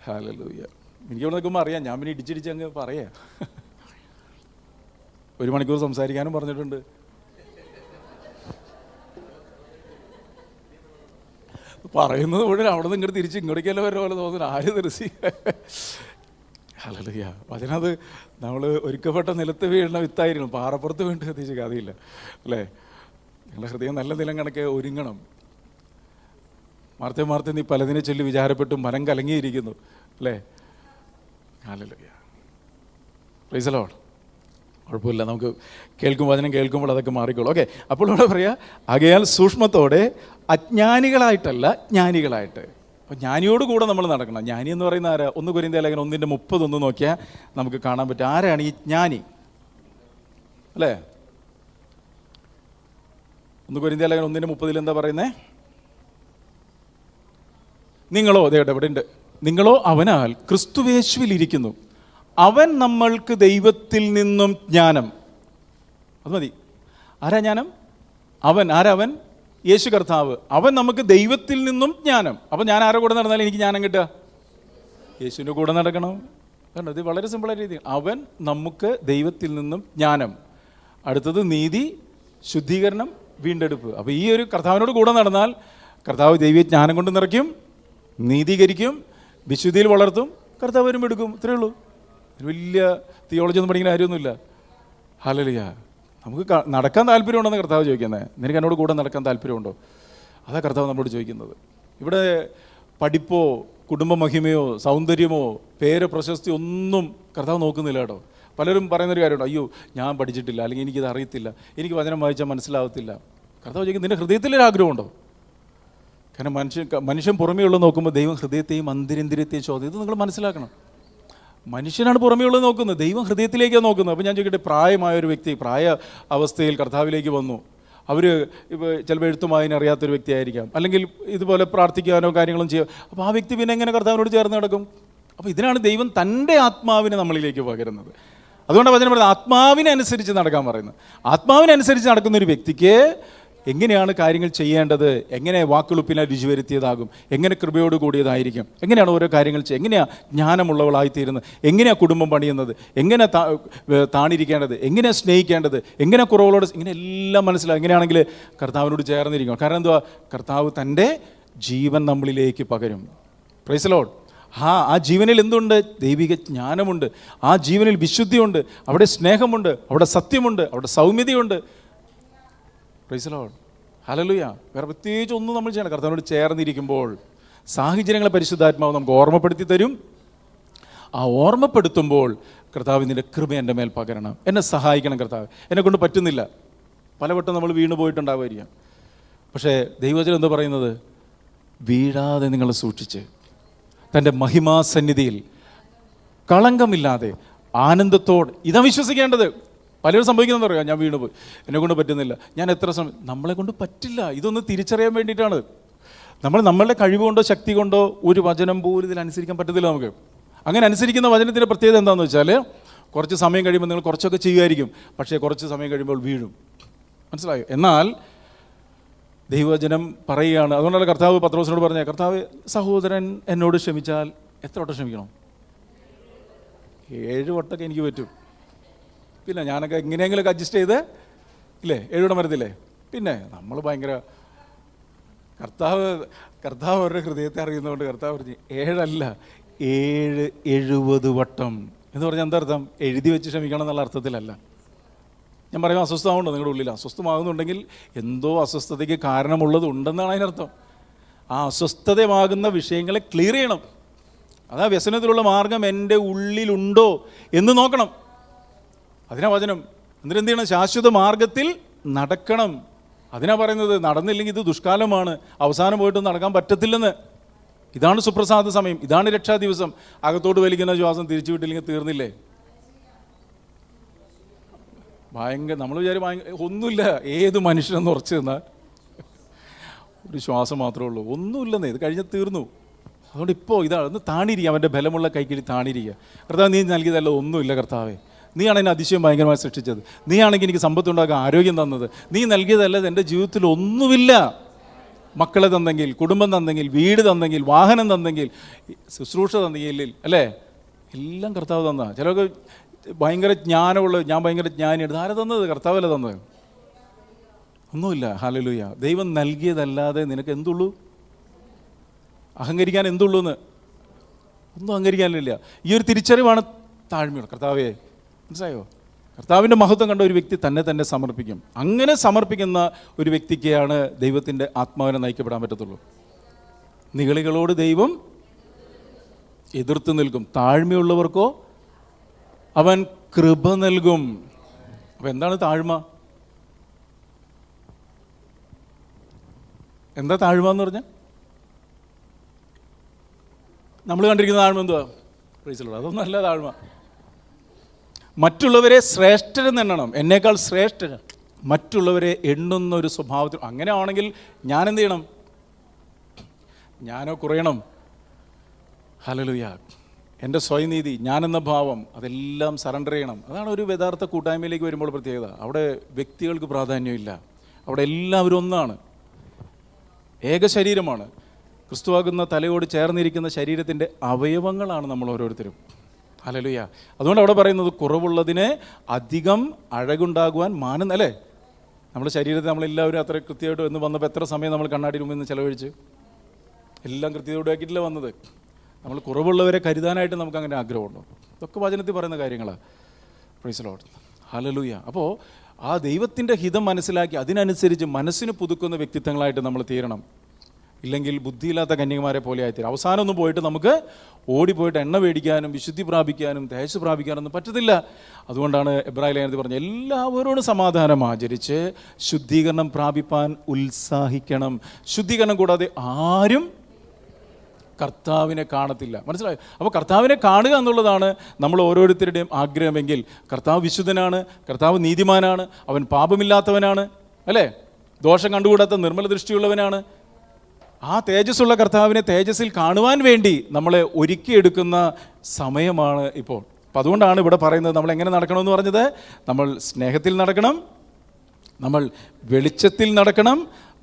ഹല്ലേലൂയ. എനിക്ക് ഇവിടെ നിൽക്കുമ്പോൾ അറിയാം, ഞാൻ പിന്നെ ഇടിച്ചിടിച്ച് അങ്ങ് പറയാ. 1 മണിക്കൂർ സംസാരിക്കാനും പറഞ്ഞിട്ടുണ്ട്. പറയുന്നത് മുഴുവൻ അവിടെ നിന്ന് ഇങ്ങോട്ട് തിരിച്ച് ഇങ്ങോട്ടേക്കല്ല വരുന്ന പോലെ തോന്നുന്നു. ആര് തെറിച്ച്. ഹല്ലേലൂയ. അതിനത് നമ്മൾ ഒരുക്കപ്പെട്ട നിലത്ത് വീഴുന്ന വിത്തായിരിക്കണം, പാറപ്പുറത്ത് വീണ്ടും എത്തിച്ച് കഥയില്ല, അല്ലേ? നിങ്ങളുടെ ഹൃദയം നല്ല നിലം കണക്കെ ഒരുങ്ങണം. മാർത്തേ നീ പലതിനെ ചൊല്ലി വിചാരപ്പെട്ടും മനം കലങ്ങിയിരിക്കുന്നു, അല്ലേ? Hallelujah, praise the Lord. കുഴപ്പമില്ല, നമുക്ക് വചനം കേൾക്കുമ്പോൾ അതൊക്കെ മാറിക്കോളും. ഓക്കെ, അപ്പോൾ ഇവിടെ പറയാ, ആകയാൽ സൂക്ഷ്മത്തോടെ, അജ്ഞാനികളായിട്ടല്ല ജ്ഞാനികളായിട്ട്. അപ്പോൾ ജ്ഞാനിയോട് കൂടെ നമ്മൾ നടക്കണം. ജ്ഞാനി എന്ന് പറയുന്ന ആരാ? 1 കൊരിന്ത്യർ ലേഖനം 1:30 നോക്കിയാൽ നമുക്ക് കാണാൻ പറ്റും. ആരാണ് ഈ ജ്ഞാനി, അല്ലേ? 1 കൊരിന്ത്യർ ലേഖനം 1:30 എന്താ പറയുന്നത്? നിങ്ങളോ, അതേട്ടെ ഇവിടെ ഉണ്ട്, നിങ്ങളോ അവനാൽ ക്രിസ്തുയേശുവിൽ ഇരിക്കുന്നു, അവൻ നമ്മൾക്ക് ദൈവത്തിൽ നിന്നും ജ്ഞാനം. അത് മതി. ആരാ ജ്ഞാനം? അവൻ. ആരാ അവൻ? യേശു കർത്താവ്. അവൻ നമുക്ക് ദൈവത്തിൽ നിന്നും ജ്ഞാനം. അപ്പം ഞാൻ ആരുടെ കൂടെ നടന്നാലും എനിക്ക് ജ്ഞാനം കിട്ടുക? യേശുവിൻ്റെ കൂടെ നടക്കണം. കാരണം ഇത് വളരെ സിമ്പിളായ രീതി. അവൻ നമുക്ക് ദൈവത്തിൽ നിന്നും ജ്ഞാനം. അടുത്തത് നീതി, ശുദ്ധീകരണം, വീണ്ടെടുപ്പ്. അപ്പോൾ ഈ ഒരു കർത്താവിനോട് കൂടെ നടന്നാൽ കർത്താവ് ദൈവീയ ജ്ഞാനം കൊണ്ട് നിറയ്ക്കും, നീതീകരിക്കും, വിശുദ്ധിയിൽ വളർത്തും, കർത്താവ് വരുമ്പോൾ എടുക്കും. ഇത്രയേ ഉള്ളൂ. വലിയ തിയോളജി ഒന്നും പഠിക്കുന്ന കാര്യമൊന്നുമില്ല. ഹല്ലേലൂയ. നമുക്ക് നടക്കാൻ താല്പര്യമുണ്ടെന്ന് കർത്താവ് ചോദിക്കുന്നത്. നിനക്ക് എന്നോട് കൂടെ നടക്കാൻ താല്പര്യമുണ്ടോ? അതാ കർത്താവ് നമ്മളോട് ചോദിക്കുന്നത്. ഇവിടെ പഠിപ്പോ കുടുംബ മഹിമയോ സൗന്ദര്യമോ പേര് പ്രശസ്തി ഒന്നും കർത്താവ് നോക്കുന്നില്ല കേട്ടോ. പലരും പറയുന്നൊരു കാര്യമുണ്ട്, അയ്യോ ഞാൻ പഠിച്ചിട്ടില്ല, അല്ലെങ്കിൽ എനിക്കിത് അറിയത്തില്ല, എനിക്ക് വചനം വായിച്ചാൽ മനസ്സിലാവത്തില്ല. കർത്താവ് ചോദിക്കും, നിൻ്റെ ഹൃദയത്തിലൊരാഗ്രഹമുണ്ടോ? കാരണം മനുഷ്യൻ പുറമേ ഉള്ളത് നോക്കുമ്പോൾ ദൈവം ഹൃദയത്തെയും അന്തരിന്ദ്രിയത്തെയും ചോദ്യം. ഇത് നിങ്ങൾ മനസ്സിലാക്കണം. മനുഷ്യനാണ് പുറമേ ഉള്ളത് നോക്കുന്നത്, ദൈവം ഹൃദയത്തിലേക്കാണ് നോക്കുന്നത്. അപ്പോൾ ഞാൻ ചോദിക്കട്ടെ, പ്രായമായ ഒരു വ്യക്തി പ്രായ അവസ്ഥയിൽ കർത്താവിലേക്ക് വന്നു, അവർ ഇപ്പോൾ ചിലപ്പോൾ എഴുത്തും വായന അറിയാത്തൊരു വ്യക്തിയായിരിക്കാം, അല്ലെങ്കിൽ ഇതുപോലെ പ്രാർത്ഥിക്കാനോ കാര്യങ്ങളും ചെയ്യാം. അപ്പോൾ ആ വ്യക്തി പിന്നെ എങ്ങനെ കർത്താവിനോട് ചേർന്ന് നടക്കും? അപ്പോൾ ഇതിനാണ് ദൈവം തൻ്റെ ആത്മാവിനെ നമ്മളിലേക്ക് പകരുന്നത്. അതുകൊണ്ട് വചനം പറയുന്നത് ആത്മാവിനനുസരിച്ച് നടക്കാൻ പറയുന്നത്. ആത്മാവിനനുസരിച്ച് നടക്കുന്ന ഒരു വ്യക്തിക്ക് എങ്ങനെയാണ് കാര്യങ്ങൾ ചെയ്യേണ്ടത്, എങ്ങനെ വാക്കുളുപ്പിനാൽ രുചി വരുത്തിയതാകും, എങ്ങനെ കൃപയോട് കൂടിയതായിരിക്കും, എങ്ങനെയാണ് ഓരോ കാര്യങ്ങൾ ചെയ്യുക, എങ്ങനെയാണ് ജ്ഞാനമുള്ളവളായിത്തീരുന്നത്, എങ്ങനെയാണ് കുടുംബം പണിയുന്നത്, എങ്ങനെ താണിരിക്കേണ്ടത്, എങ്ങനെ സ്നേഹിക്കേണ്ടത്, എങ്ങനെ കുറവുകളോട്, ഇങ്ങനെ എല്ലാം മനസ്സിലാവും. എങ്ങനെയാണെങ്കിൽ കർത്താവിനോട് ചേർന്നിരിക്കണം. കാരണം എന്തുവാ? കർത്താവ് തൻ്റെ ജീവൻ നമ്മളിലേക്ക് പകരും. Price the Lord. ആ ജീവനിൽ എന്തുണ്ട്? ദൈവിക ജ്ഞാനമുണ്ട്. ആ ജീവനിൽ വിശുദ്ധിയുണ്ട്, അവിടെ സ്നേഹമുണ്ട്, അവിടെ സത്യമുണ്ട്, അവിടെ സൗമ്യതയുണ്ട്. Praise the lord. ഹല്ലേലൂയ. വേറെ പ്രത്യേകിച്ച് ഒന്നും നമ്മൾ ചെയ്യണം. കർത്താവിനോട് ചേർന്നിരിക്കുമ്പോൾ സാഹചര്യങ്ങളെ പരിശുദ്ധാത്മാവ് നമുക്ക് ഓർമ്മപ്പെടുത്തി തരും. ആ ഓർമ്മപ്പെടുത്തുമ്പോൾ കർത്താവ് നിൻ്റെ കൃപ എൻ്റെ മേൽ പകരണം, എന്നെ സഹായിക്കണം കർത്താവ്, എന്നെക്കൊണ്ട് പറ്റുന്നില്ല. പലവട്ടം നമ്മൾ വീണു പോയിട്ടുണ്ടാവുമായിരിക്കാം. പക്ഷേ ദൈവവചനം എന്താ പറയുന്നത്? വീഴാതെ നിങ്ങൾ സൂക്ഷിച്ച് തൻ്റെ മഹിമാസന്നിധിയിൽ കളങ്കമില്ലാതെ ആനന്ദത്തോടെ, ഇതാ വിശ്വസിക്കേണ്ടത്. പലരും സംഭവിക്കുന്നത് പറയാം, ഞാൻ വീണുപോയി, എന്നെക്കൊണ്ട് പറ്റുന്നില്ല, ഞാൻ എത്ര സമയം. നമ്മളെ കൊണ്ട് പറ്റില്ല. ഇതൊന്ന് തിരിച്ചറിയാൻ വേണ്ടിയിട്ടാണ്. നമ്മളുടെ കഴിവ് കൊണ്ടോ ശക്തി കൊണ്ടോ ഒരു വചനം പോലും ഇതിൽ അനുസരിക്കാൻ പറ്റത്തില്ല നമുക്ക്. അങ്ങനെ അനുസരിക്കുന്ന വചനത്തിൻ്റെ പ്രത്യേകത എന്താണെന്ന് വെച്ചാൽ, കുറച്ച് സമയം കഴിയുമ്പോൾ നിങ്ങൾ കുറച്ചൊക്കെ ചെയ്യുമായിരിക്കും, പക്ഷേ കുറച്ച് സമയം കഴിയുമ്പോൾ വീഴും. മനസ്സിലായോ? എന്നാൽ ദൈവവചനം പറയുകയാണ്. അതുകൊണ്ടാണ് കർത്താവ് പത്രോസിനോട് പറഞ്ഞത്, കർത്താവ് സഹോദരൻ എന്നോട് ക്ഷമിച്ചാൽ എത്ര വട്ടം ക്ഷമിക്കണം? 7 വട്ടമൊക്കെ എനിക്ക് പറ്റും. പിന്നെ ഞാനൊക്കെ എങ്ങനെയെങ്കിലുമൊക്കെ അഡ്ജസ്റ്റ് ചെയ്ത് ഇല്ലേ 7 വട്ടം വരത്തില്ലേ? പിന്നെ നമ്മൾ ഭയങ്കര കർത്താവ് അവരുടെ ഹൃദയത്തെ അറിയുന്നതുകൊണ്ട് കർത്താവ് പറഞ്ഞു 7 അല്ല 70 വട്ടം എന്ന് പറഞ്ഞാൽ എന്താ അർത്ഥം? എഴുതി വെച്ച് ക്ഷമിക്കണം എന്നുള്ള അർത്ഥത്തിലല്ല. ഞാൻ പറയുമ്പോൾ അസ്വസ്ഥമാകുന്നുണ്ടോ നിങ്ങളുടെ ഉള്ളിൽ? അസ്വസ്ഥമാകുന്നുണ്ടെങ്കിൽ എന്തോ അസ്വസ്ഥതയ്ക്ക് കാരണമുള്ളത് ഉണ്ടെന്നാണ് അതിനർത്ഥം. ആ അസ്വസ്ഥതമാകുന്ന വിഷയങ്ങളെ ക്ലിയർ ചെയ്യണം. അതാ വ്യസനത്തിലുള്ള മാർഗം എൻ്റെ ഉള്ളിലുണ്ടോ എന്ന് നോക്കണം. അതിനാ വചനം. എന്നിട്ട് എന്ത് ചെയ്യണം? ശാശ്വത മാർഗത്തിൽ നടക്കണം. അതിനാ പറയുന്നത്. നടന്നില്ലെങ്കിൽ ഇത് ദുഷ്കാലമാണ്, അവസാനം പോയിട്ട് നടക്കാൻ പറ്റത്തില്ലെന്ന്. ഇതാണ് സുപ്രസാദ സമയം, ഇതാണ് രക്ഷാ ദിവസം. അകത്തോട്ട് വലിക്കുന്ന ശ്വാസം തിരിച്ചു വിട്ടില്ലെങ്കിൽ തീർന്നില്ലേ? നമ്മൾ ഒന്നുമില്ല. ഏത് മനുഷ്യനെന്ന് ഉറച്ചു നിന്നാൽ ഒരു ശ്വാസം മാത്രമേ ഉള്ളൂ. ഒന്നുമില്ലെന്നേ, ഇത് കഴിഞ്ഞ് തീർന്നു. അതുകൊണ്ട് ഇപ്പോൾ ഇതാണ്, ഒന്ന് താണിരിക്കുക, അവൻ്റെ ബലമുള്ള കൈക്കിടി താണിരിക്കുക. കർത്താവ്, നീ നൽകിയതല്ല ഒന്നുമില്ല കർത്താവേ, നീയാണ് എന്നെ അതിശയം ഭയങ്കരമായി സൃഷ്ടിച്ചത്, നീയാണെങ്കിൽ എനിക്ക് സമ്പത്തുണ്ടാക്കാൻ ആരോഗ്യം തന്നത്, നീ നൽകിയതല്ല എൻ്റെ ജീവിതത്തിൽ ഒന്നുമില്ല. മക്കളെ തന്നെങ്കിൽ, കുടുംബം തന്നെങ്കിൽ, വീട് തന്നെങ്കിൽ, വാഹനം തന്നെങ്കിൽ, ശുശ്രൂഷ തന്നെങ്കിൽ, അല്ലേ, എല്ലാം കർത്താവ് തന്ന. ചിലർക്ക് ഭയങ്കര ജ്ഞാനമുള്ള, ഞാൻ ഭയങ്കര ജ്ഞാനിയാണ്, ആരാ തന്നത്? കർത്താവല്ല തന്നത്. ഒന്നുമില്ല. ഹല്ലേലൂയ. ദൈവം നൽകിയതല്ലാതെ നിനക്ക് എന്തുള്ളൂ? അഹങ്കരിക്കാൻ എന്തുള്ളൂ എന്ന്? ഒന്നും അഹങ്കരിക്കാനില്ല. ഈ ഒരു തിരിച്ചറിവാണ് താഴ്മയുള്ള. കർത്താവേ, മനസ്സിലായോ? കർത്താവിൻ്റെ മഹത്വം കണ്ട ഒരു വ്യക്തി തന്നെ സമർപ്പിക്കും. അങ്ങനെ സമർപ്പിക്കുന്ന ഒരു വ്യക്തിക്കാണ് ദൈവത്തിൻ്റെ ആത്മാവിനെ നയിക്കപ്പെടാൻ പറ്റത്തുള്ളൂ. നിഗളികളോട് ദൈവം എതിർത്ത് നിൽക്കും, താഴ്മയുള്ളവർക്കോ അവൻ കൃപ നൽകും. അപ്പം എന്താണ് താഴ്മ? എന്താ താഴ്മ എന്ന് പറഞ്ഞാൽ? നമ്മൾ കണ്ടിരിക്കുന്ന താഴ്മ എന്തുവാ? Price the Lord. അതൊന്നും അല്ല താഴ്മ. മറ്റുള്ളവരെ ശ്രേഷ്ഠരെന്ന് എണ്ണണം, എന്നേക്കാൾ ശ്രേഷ്ഠർ മറ്റുള്ളവരെ എണ്ണുന്ന ഒരു സ്വഭാവത്തിൽ. അങ്ങനെ ആണെങ്കിൽ ഞാൻ എന്ത് ചെയ്യണം? ഞാനോ കുറയണം. ഹല്ലേലൂയ. എൻ്റെ സ്വയനീതി, ഞാനെന്ന ഭാവം, അതെല്ലാം സറണ്ടർ ചെയ്യണം. അതാണ് ഒരു യഥാർത്ഥ കൂട്ടായ്മയിലേക്ക് വരുമ്പോൾ പ്രത്യേകത. അവിടെ വ്യക്തികൾക്ക് പ്രാധാന്യമില്ല, അവിടെ എല്ലാവരും ഒന്നാണ്, ഏക ശരീരമാണ്. ക്രിസ്തുവാകുന്ന തലയോട് ചേർന്നിരിക്കുന്ന ശരീരത്തിൻ്റെ അവയവങ്ങളാണ് നമ്മൾ ഓരോരുത്തരും. ഹല്ലേലൂയ. അതുകൊണ്ട് അവിടെ പറയുന്നത് കുറവുള്ളതിന് അധികം അഴകുണ്ടാകുവാൻ മാനം, അല്ലേ? നമ്മുടെ ശരീരത്തിൽ നമ്മളെല്ലാവരും അത്ര കൃത്യമായിട്ട് എന്ന് വന്നപ്പോൾ എത്ര സമയം നമ്മൾ കണ്ണാടി മുമ്പിൽ നിന്ന് ചിലവഴിച്ച്? എല്ലാം കൃത്യതയോടെ ആക്കിയിട്ടില്ല വന്നത്. നമ്മൾ കുറവുള്ളവരെ കരുതാനായിട്ട് നമുക്ക് അങ്ങനെ ആഗ്രഹമുണ്ടോ? ഇതൊക്കെ വചനത്തിൽ പറയുന്ന കാര്യങ്ങളാണ്. Price the lord. ഹല്ലേലൂയ. അപ്പോൾ ആ ദൈവത്തിൻ്റെ ഹിതം മനസ്സിലാക്കി അതിനനുസരിച്ച് മനസ്സിന് പുതുക്കുന്ന വ്യക്തിത്വങ്ങളായിട്ട് നമ്മൾ തീരണം. ഇല്ലെങ്കിൽ ബുദ്ധിയില്ലാത്ത കന്യകമാരെ പോലെ ആയിത്തീരും. അവസാനം ഒന്നും പോയിട്ട് നമുക്ക് ഓടിപ്പോയിട്ട് എണ്ണ മേടിക്കാനും വിശുദ്ധി പ്രാപിക്കാനും തേജസ് പ്രാപിക്കാനൊന്നും പറ്റത്തില്ല. അതുകൊണ്ടാണ് എബ്രായ ലേഖനത്തിൽ പറഞ്ഞത്, എല്ലാവരോടും സമാധാനം ആചരിച്ച് ശുദ്ധീകരണം പ്രാപിപ്പാൻ ഉത്സാഹിക്കണം. ശുദ്ധീകരണം കൂടാതെ ആരും കർത്താവിനെ കാണത്തില്ല. മനസ്സിലായോ? അപ്പോൾ കർത്താവിനെ കാണുക എന്നുള്ളതാണ് നമ്മൾ ഓരോരുത്തരുടെയും ആഗ്രഹമെങ്കിൽ, കർത്താവ് വിശുദ്ധനാണ്, കർത്താവ് നീതിമാനാണ്, അവൻ പാപമില്ലാത്തവനാണ്, അല്ലേ? ദോഷം കണ്ടുകൂടാത്ത നിർമ്മല ദൃഷ്ടിയുള്ളവനാണ്. ആ തേജസ്സുള്ള കർത്താവിനെ തേജസ്സിൽ കാണുവാൻ വേണ്ടി നമ്മളെ ഒരുക്കിയെടുക്കുന്ന സമയമാണ് ഇപ്പോൾ. അപ്പം അതുകൊണ്ടാണ് ഇവിടെ പറയുന്നത് നമ്മൾ എങ്ങനെ നടക്കണമെന്ന് പറഞ്ഞത്. നമ്മൾ സ്നേഹത്തിൽ നടക്കണം, നമ്മൾ വെളിച്ചത്തിൽ നടക്കണം,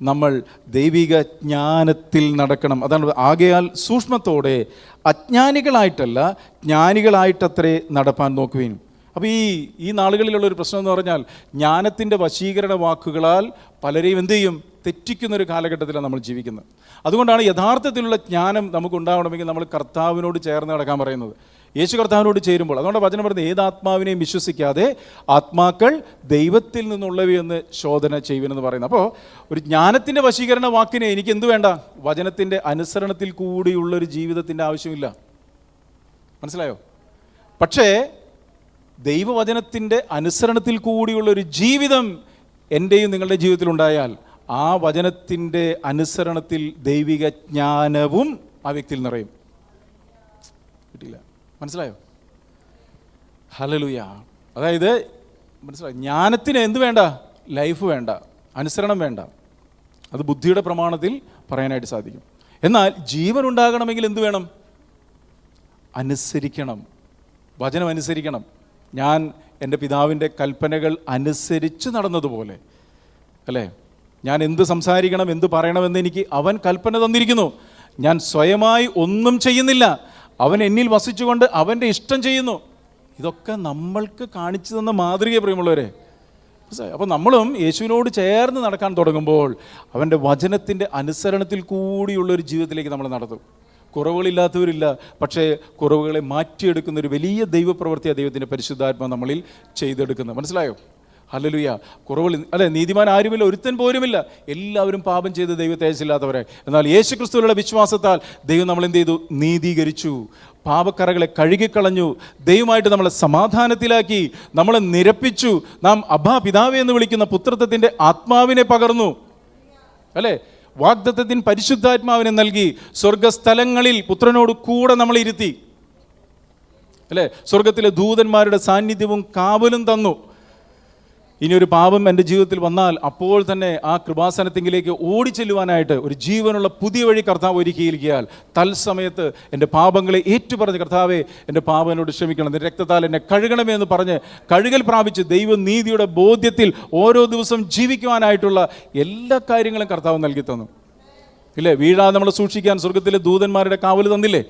നമ്മൾ ദൈവിക ജ്ഞാനത്തിൽ നടക്കണം. അതാണ് ആകയാൽ സൂക്ഷ്മത്തോടെ അജ്ഞാനികളായിട്ടല്ല ജ്ഞാനികളായിട്ടത്രേ നടപ്പാൻ നോക്കുവിൻ. അപ്പോൾ ഈ നാളുകളിലുള്ളൊരു പ്രശ്നം എന്ന് പറഞ്ഞാൽ ജ്ഞാനത്തിൻ്റെ വശീകരണ വാക്കുകളാൽ പലരെയും എന്ത് ചെയ്യും, തെറ്റിക്കുന്നൊരു കാലഘട്ടത്തിലാണ് നമ്മൾ ജീവിക്കുന്നത്. അതുകൊണ്ടാണ് യഥാർത്ഥത്തിലുള്ള ജ്ഞാനം നമുക്കുണ്ടാവണമെങ്കിൽ നമ്മൾ കർത്താവിനോട് ചേർന്ന് നടക്കാൻ പറയുന്നത്, യേശു കർത്താവിനോട് ചേരുമ്പോൾ. അതുകൊണ്ട് വചനം പറയുന്നത് ഏത് ആത്മാവിനെയും വിശ്വസിക്കാതെ ആത്മാക്കൾ ദൈവത്തിൽ നിന്നുള്ളവയെന്ന് ശോധന ചെയ്യുവെന്ന് പറയുന്നത്. അപ്പോൾ ഒരു ജ്ഞാനത്തിൻ്റെ വശീകരണ വാക്കിനെ എനിക്ക് എന്ത് വേണ്ട, വചനത്തിൻ്റെ അനുസരണത്തിൽ കൂടിയുള്ളൊരു ജീവിതത്തിൻ്റെ ആവശ്യമില്ല. മനസ്സിലായോ? പക്ഷേ ദൈവവചനത്തിൻ്റെ അനുസരണത്തിൽ കൂടിയുള്ളൊരു ജീവിതം എൻ്റെയും നിങ്ങളുടെ ജീവിതത്തിൽ ഉണ്ടായാൽ ആ വചനത്തിൻ്റെ അനുസരണത്തിൽ ദൈവിക ജ്ഞാനവും ആ വ്യക്തിയിൽ നിറയും. കിട്ടിയില്ല? മനസ്സിലായോ? ഹല്ലേലൂയ. അതായത് മനസ്സിലായി, ജ്ഞാനത്തിന് എന്ത് വേണ്ട, ലൈഫ് വേണ്ട, അനുസരണം വേണ്ട. അത് ബുദ്ധിയുടെ പ്രമാണത്തിൽ പറയാനായിട്ട് സാധിക്കും. എന്നാൽ ജീവൻ ഉണ്ടാകണമെങ്കിൽ എന്ത് വേണം, അനുസരിക്കണം, വചനം അനുസരിക്കണം. ഞാൻ എൻ്റെ പിതാവിൻ്റെ കൽപ്പനകൾ അനുസരിച്ച് നടന്നതുപോലെ, അല്ലേ, ഞാൻ എന്ത് സംസാരിക്കണം എന്ത് പറയണമെന്ന് എനിക്ക് അവൻ കൽപ്പന തന്നിരിക്കുന്നു. ഞാൻ സ്വയമായി ഒന്നും ചെയ്യുന്നില്ല, അവൻ എന്നിൽ വസിച്ചുകൊണ്ട് അവൻ്റെ ഇഷ്ടം ചെയ്യുന്നു. ഇതൊക്കെ നമ്മൾക്ക് കാണിച്ചു തന്ന മാതൃകയെ പ്രിയമുള്ളവരെ. അപ്പോൾ നമ്മളും യേശുവിനോട് ചേർന്ന് നടക്കാൻ തുടങ്ങുമ്പോൾ അവൻ്റെ വചനത്തിൻ്റെ അനുസരണത്തിൽ കൂടിയുള്ളൊരു ജീവിതത്തിലേക്ക് നമ്മൾ നടത്തും. കുറവുകളില്ലാത്തവരില്ല, പക്ഷേ കുറവുകളെ മാറ്റിയെടുക്കുന്ന ഒരു വലിയ ദൈവപ്രവൃത്തിയാണ് ദൈവത്തിൻ്റെ പരിശുദ്ധാത്മ നമ്മളിൽ ചെയ്തെടുക്കുന്നത്. മനസ്സിലായോ? ഹല്ലേലൂയ. കുറവുകൾ അല്ലെ, നീതിമാൻ ആരുമില്ല, ഒരുത്തൻ പോരുമില്ല, എല്ലാവരും പാപം ചെയ്ത് ദൈവത്തേജസ്സില്ലാത്തവരെ. എന്നാൽ യേശു ക്രിസ്തുവിലുള്ള വിശ്വാസത്താൽ ദൈവം നമ്മൾ എന്ത് ചെയ്തു, നീതീകരിച്ചു, പാപക്കറകളെ കഴുകിക്കളഞ്ഞു, ദൈവമായിട്ട് നമ്മളെ സമാധാനത്തിലാക്കി, നമ്മളെ നിരപ്പിച്ചു. നാം അബ്ബാ പിതാവേ എന്ന് വിളിക്കുന്ന പുത്രത്വത്തിൻ്റെ ആത്മാവിനെ പകർന്നു, അല്ലേ, വാഗ്ദത്തത്തിൻ പരിശുദ്ധാത്മാവിനെ നൽകി, സ്വർഗസ്ഥലങ്ങളിൽ പുത്രനോട് കൂടെ നമ്മൾ ഇരുത്തി, അല്ലേ, സ്വർഗത്തിലെ ദൂതന്മാരുടെ സാന്നിധ്യവും കാവലും തന്നു. ഇനിയൊരു പാപം എൻ്റെ ജീവിതത്തിൽ വന്നാൽ അപ്പോൾ തന്നെ ആ കൃപാസനത്തിങ്കിലേക്ക് ഓടിച്ചെല്ലുവാനായിട്ട് ഒരു ജീവനുള്ള പുതിയ വഴി കർത്താവ് ഒരുക്കിയിരിക്കാൻ തത്സമയത്ത് എൻ്റെ പാപങ്ങളെ ഏറ്റുപറഞ്ഞ്, കർത്താവെ എൻ്റെ പാപം എന്നോട് ക്ഷമിക്കണം, എൻ്റെ രക്തത്താൽ എന്നെ കഴുകണമേ എന്ന് പറഞ്ഞ് കഴുകൽ പ്രാപിച്ച് ദൈവനീതിയുടെ ബോധ്യത്തിൽ ഓരോ ദിവസം ജീവിക്കുവാനായിട്ടുള്ള എല്ലാ കാര്യങ്ങളും കർത്താവ് നൽകി തന്നു. ഇല്ലേ, വീഴാതെ നമ്മളെ സൂക്ഷിക്കാൻ സ്വർഗത്തിലെ ദൂതന്മാരുടെ കാവൽ തന്നില്ലേ,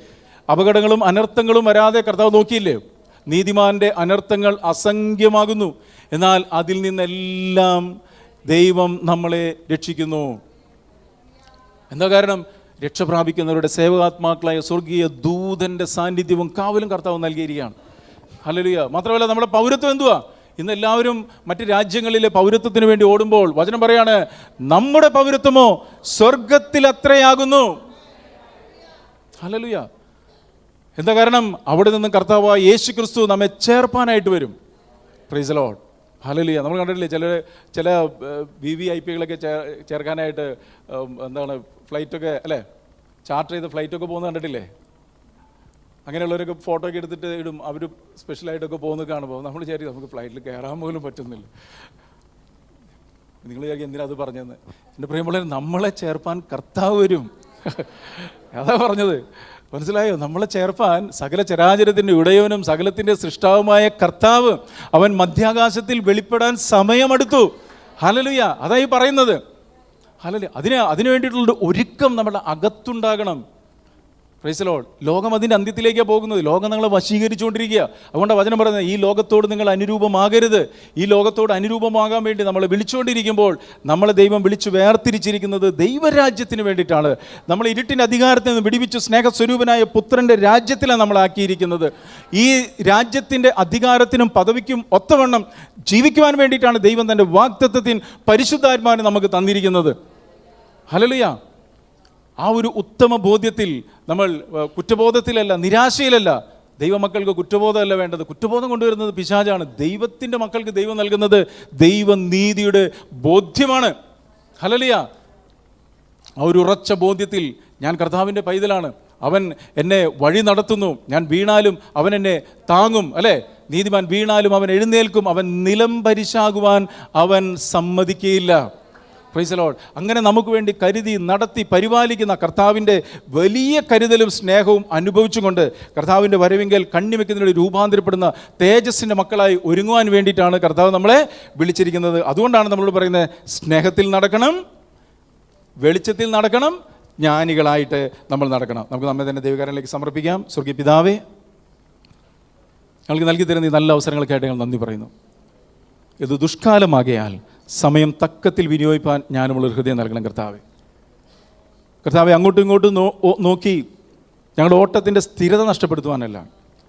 അപകടങ്ങളും അനർത്ഥങ്ങളും വരാതെ കർത്താവ് നോക്കിയില്ലേ. നീതിമാന്റെ അനർത്ഥങ്ങൾ അസംഖ്യമാകുന്നു, എന്നാൽ അതിൽ നിന്നെല്ലാം ദൈവം നമ്മളെ രക്ഷിക്കുന്നു. എന്താ കാരണം? രക്ഷ പ്രാപിക്കുന്നവരുടെ സേവകാത്മാക്കളായ സ്വർഗീയ ദൂതന്റെ സാന്നിധ്യവും കാവലും കർത്താവ് നൽകിയിരിക്കുകയാണ്. ഹല്ലേലൂയ. മാത്രമല്ല നമ്മുടെ പൗരത്വം എന്തുവാ? ഇന്ന് എല്ലാവരും മറ്റ് രാജ്യങ്ങളിലെ പൗരത്വത്തിന് വേണ്ടി ഓടുമ്പോൾ വചനം പറയാണ്, നമ്മുടെ പൗരത്വമോ സ്വർഗത്തിൽ അത്രയാകുന്നു. ഹല്ലേലൂയ. എന്താ കാരണം? അവിടെ നിന്ന് കർത്താവ് യേശു ക്രിസ്തു നമ്മെ ചേർപ്പാനായിട്ട് വരും. Price the lord. ഹല്ലേലൂയ. നമ്മൾ കണ്ടിട്ടില്ലേ ചില VVIPകളൊക്കെ ചേർക്കാനായിട്ട് എന്താണ് ഫ്ലൈറ്റൊക്കെ, അല്ലേ, ചാർട്ടർ ചെയ്ത് ഫ്ലൈറ്റൊക്കെ പോകുന്നത് കണ്ടിട്ടില്ലേ? അങ്ങനെയുള്ളവരൊക്കെ ഫോട്ടോ ഒക്കെ എടുത്തിട്ട് ഇടും. അവർ സ്പെഷ്യലായിട്ടൊക്കെ പോകുന്നത് കാണുമ്പോൾ നമ്മൾ വിചാരിക്കും നമുക്ക് ഫ്ലൈറ്റിൽ കയറാൻ പോലും പറ്റുന്നില്ല. നിങ്ങൾ വിചാരിക്കും എന്തിനാ അത് പറഞ്ഞതെന്ന്. എൻ്റെ പ്രിയമുള്ളവർ, നമ്മളെ ചേർപ്പാൻ കർത്താവ് വരും. അതാ പറഞ്ഞത്. മനസ്സിലായോ? നമ്മളെ ചേർപ്പാൻ സകല ചരാചരത്തിൻ്റെ ഉടയവനും സകലത്തിൻ്റെ സൃഷ്ടാവുമായ കർത്താവ് അവൻ മധ്യാകാശത്തിൽ വെളിപ്പെടാൻ സമയമെടുത്തു. ഹല്ലേലൂയ. അതായി പറയുന്നത്. ഹല്ലേലൂയ. അതിനു വേണ്ടിയിട്ടുള്ള ഒരുക്കം നമ്മുടെ അകത്തുണ്ടാകണം. Price the Lord. ലോകം അതിൻ്റെ അന്ത്യത്തിലേക്കാണ് പോകുന്നത്. ലോകം നിങ്ങളെ വശീകരിച്ചുകൊണ്ടിരിക്കുക. അതുകൊണ്ട് വചനം പറയുന്നത്, ഈ ലോകത്തോട് നിങ്ങൾ അനുരൂപമാകരുത്. ഈ ലോകത്തോട് അനുരൂപമാകാൻ വേണ്ടി നമ്മളെ വിളിച്ചുകൊണ്ടിരിക്കുമ്പോൾ നമ്മളെ ദൈവം വിളിച്ചു വേർതിരിച്ചിരിക്കുന്നത് ദൈവരാജ്യത്തിന് വേണ്ടിയിട്ടാണ്. നമ്മൾ ഇരുട്ടിൻ്റെ അധികാരത്തിൽ നിന്ന് വിടിവിച്ച് സ്നേഹസ്വരൂപനായ പുത്രൻ്റെ രാജ്യത്തിലാണ് നമ്മളാക്കിയിരിക്കുന്നത്. ഈ രാജ്യത്തിൻ്റെ അധികാരത്തിനും പദവിക്കും ഒത്തവണ്ണം ജീവിക്കുവാൻ വേണ്ടിയിട്ടാണ് ദൈവം തൻ്റെ വാഗ്ദത്തത്തിൻ പരിശുദ്ധാത്മാവിനെ നമുക്ക് തന്നിരിക്കുന്നത്. ഹല്ലേലൂയ. ആ ഒരു ഉത്തമ ബോധ്യത്തിൽ നമ്മൾ കുറ്റബോധത്തിലല്ല, നിരാശയിലല്ല. ദൈവമക്കൾക്ക് കുറ്റബോധമല്ല വേണ്ടത്. കുറ്റബോധം കൊണ്ടുവരുന്നത് പിശാചാണ്. ദൈവത്തിൻ്റെ മക്കൾക്ക് ദൈവം നൽകുന്നത് ദൈവനീതിയുടെ ബോധ്യമാണ്. ഹല്ലേലൂയ. ആ ഒരു ഉറച്ച ബോധ്യത്തിൽ ഞാൻ കർത്താവിൻ്റെ പൈതലാണ്, അവൻ എന്നെ വഴി നടത്തുന്നു, ഞാൻ വീണാലും അവൻ എന്നെ താങ്ങും, അല്ലേ, നീതിമാൻ വീണാലും അവൻ എഴുന്നേൽക്കും, അവൻ നിലം പരിശാകുവാൻ അവൻ സമ്മതിക്കുകയില്ല. Price the Lord. അങ്ങനെ നമുക്ക് വേണ്ടി കരുതി നടത്തി പരിപാലിക്കുന്ന കർത്താവിൻ്റെ വലിയ കരുതലും സ്നേഹവും അനുഭവിച്ചുകൊണ്ട് കർത്താവിൻ്റെ വരവിങ്കൽ കണ്ണിവെക്കുന്നതിന് രൂപാന്തരപ്പെടുന്ന തേജസ്സിൻ്റെ മക്കളായി ഒരുങ്ങുവാൻ വേണ്ടിയിട്ടാണ് കർത്താവ് നമ്മളെ വിളിച്ചിരിക്കുന്നത്. അതുകൊണ്ടാണ് നമ്മളോട് പറയുന്നത്, സ്നേഹത്തിൽ നടക്കണം, വെളിച്ചത്തിൽ നടക്കണം, ജ്ഞാനികളായിട്ട് നമ്മൾ നടക്കണം. നമുക്ക് നമ്മെ തന്നെ ദൈവകാരനിലേക്ക് സമർപ്പിക്കാം. സ്വർഗീയ പിതാവേ, ഞങ്ങൾക്ക് നൽകി തരുന്ന ഈ നല്ല അവസരങ്ങൾക്കായിട്ട് ഞങ്ങൾ നന്ദി പറയുന്നു. ഇത് ദുഷ്കാലമാകയാൽ സമയം തക്കത്തിൽ വിനിയോഗിപ്പാൻ ഞാനുമുള്ള ഹൃദയം നൽകണം കർത്താവേ. കർത്താവെ, അങ്ങോട്ടും ഇങ്ങോട്ടും നോക്കി ഞങ്ങളുടെ ഓട്ടത്തിൻ്റെ സ്ഥിരത നഷ്ടപ്പെടുത്തുവാനല്ല,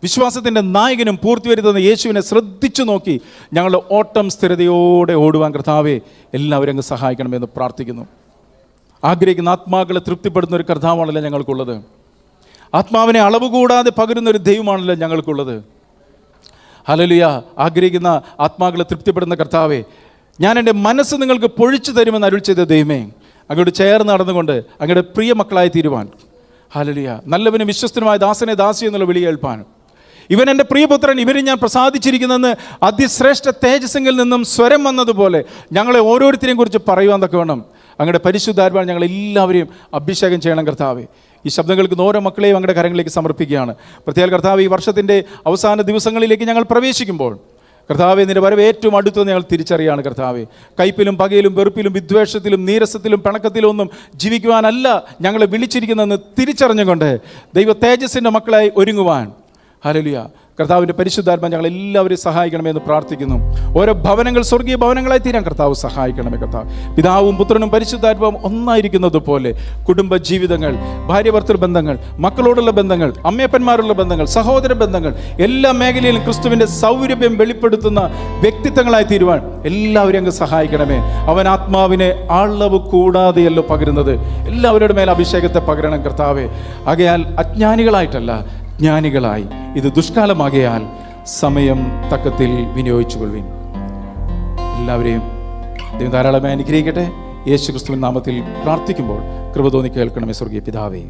വിശ്വാസത്തിൻ്റെ നായകനും പൂർത്തി വരുത്തുന്ന യേശുവിനെ ശ്രദ്ധിച്ചു നോക്കി ഞങ്ങളുടെ ഓട്ടം സ്ഥിരതയോടെ ഓടുവാൻ കർത്താവെ എല്ലാവരും അങ്ങ് സഹായിക്കണമെന്ന് പ്രാർത്ഥിക്കുന്നു. ആഗ്രഹിക്കുന്ന ആത്മാക്കളെ തൃപ്തിപ്പെടുത്തുന്ന ഒരു കർത്താവാണല്ലോ ഞങ്ങൾക്കുള്ളത്. ആത്മാവിനെ അളവ് കൂടാതെ പകരുന്ന ഒരു ദൈവമാണല്ലോ ഞങ്ങൾക്കുള്ളത്. ഹല്ലേലൂയ. ആഗ്രഹിക്കുന്ന ആത്മാക്കളെ തൃപ്തിപ്പെടുന്ന കർത്താവെ, ഞാൻ എൻ്റെ മനസ്സ് നിങ്ങൾക്ക് പൊഴിച്ചു തരുമെന്ന് അരുൾ ചെയ്ത ദൈവമേ, അങ്ങോട്ട് ചേർന്ന് നടന്നുകൊണ്ട് അങ്ങയുടെ പ്രിയ മക്കളായി തീരുവാൻ, ഹല്ലേലൂയ, നല്ലവനും വിശ്വസ്തനുമായ ദാസനെ ദാസി എന്നുള്ള വിളി കേൾപ്പാൻ, ഇവൻ എൻ്റെ പ്രിയപുത്രൻ, ഇവരെ ഞാൻ പ്രസാദിച്ചിരിക്കുന്നെന്ന് അതിശ്രേഷ്ഠ തേജസ്സിൽ നിന്നും സ്വരം വന്നതുപോലെ ഞങ്ങളെ ഓരോരുത്തരെയും കുറിച്ച് പറയുവാൻ തക്ക വേണം അങ്ങയുടെ പരിശുദ്ധാത്മാവ് ഞങ്ങളെല്ലാവരെയും അഭിഷേകം ചെയ്യണം കർത്താവെ. ഈ ശബ്ദം കേൾക്കുന്ന ഓരോ മക്കളെയും അങ്ങയുടെ കരങ്ങളിലേക്ക് സമർപ്പിക്കുകയാണ്. പ്രത്യേക കർത്താവ്, ഈ വർഷത്തിൻ്റെ അവസാന ദിവസങ്ങളിലേക്ക് ഞങ്ങൾ പ്രവേശിക്കുമ്പോൾ കർത്താവെ, നിന്റെ വരവ് ഏറ്റവും അടുത്തെന്ന് ഞങ്ങൾ തിരിച്ചറിയാണ് കർത്താവെ. കയ്പിലും പകയിലും വെറുപ്പിലും വിദ്വേഷത്തിലും നീരസത്തിലും പിണക്കത്തിലും ഒന്നും ജീവിക്കുവാനല്ല ഞങ്ങളെ വിളിച്ചിരിക്കുന്നതെന്ന് തിരിച്ചറിഞ്ഞുകൊണ്ട് ദൈവ തേജസ്സിൻ്റെ മക്കളായി ഒരുങ്ങുവാൻ, ഹല്ലേലൂയ, കർത്താവിൻ്റെ പരിശുദ്ധാത്മാവ് ഞങ്ങൾ എല്ലാവരെയും സഹായിക്കണമെന്ന് പ്രാർത്ഥിക്കുന്നു. ഓരോ ഭവനങ്ങൾ സ്വർഗീയ ഭവനങ്ങളായി തീരാൻ കർത്താവ് സഹായിക്കണമേ. കർത്താവ്, പിതാവും പുത്രനും പരിശുദ്ധാത്മാവും ഒന്നായിരിക്കുന്നത് പോലെ കുടുംബ ജീവിതങ്ങൾ, ഭാര്യ ഭർത്തൃ ബന്ധങ്ങൾ, മക്കളോടുള്ള ബന്ധങ്ങൾ, അമ്മയപ്പന്മാരുള്ള ബന്ധങ്ങൾ, സഹോദര ബന്ധങ്ങൾ, എല്ലാ മേഖലയിലും ക്രിസ്തുവിൻ്റെ സൗരഭ്യം വെളിപ്പെടുത്തുന്ന വ്യക്തിത്വങ്ങളായി തീരുവാൻ എല്ലാവരും അങ്ങ് സഹായിക്കണമേ. അവൻ ആത്മാവിനെ അളവ് കൂടാതെയല്ലോ പകരുന്നത്. എല്ലാവരുടെ മേൽ അഭിഷേകത്തെ പകരണം കർത്താവെ. ആകയാൽ അജ്ഞാനികളായിട്ടല്ല, ജ്ഞാനികളായി, ഇത് ദുഷ്കാലമാകയാൽ സമയം തക്കത്തിൽ വിനിയോഗിച്ചുകൊള്ളുവിൻ. എല്ലാവരെയും ദൈവം ധാരാളമായി അനുഗ്രഹിക്കട്ടെ. യേശു ക്രിസ്തുവിൻ നാമത്തിൽ പ്രാർത്ഥിക്കുമ്പോൾ കൃപ തോന്നി കേൾക്കണമേ സ്വർഗീയ പിതാവേ.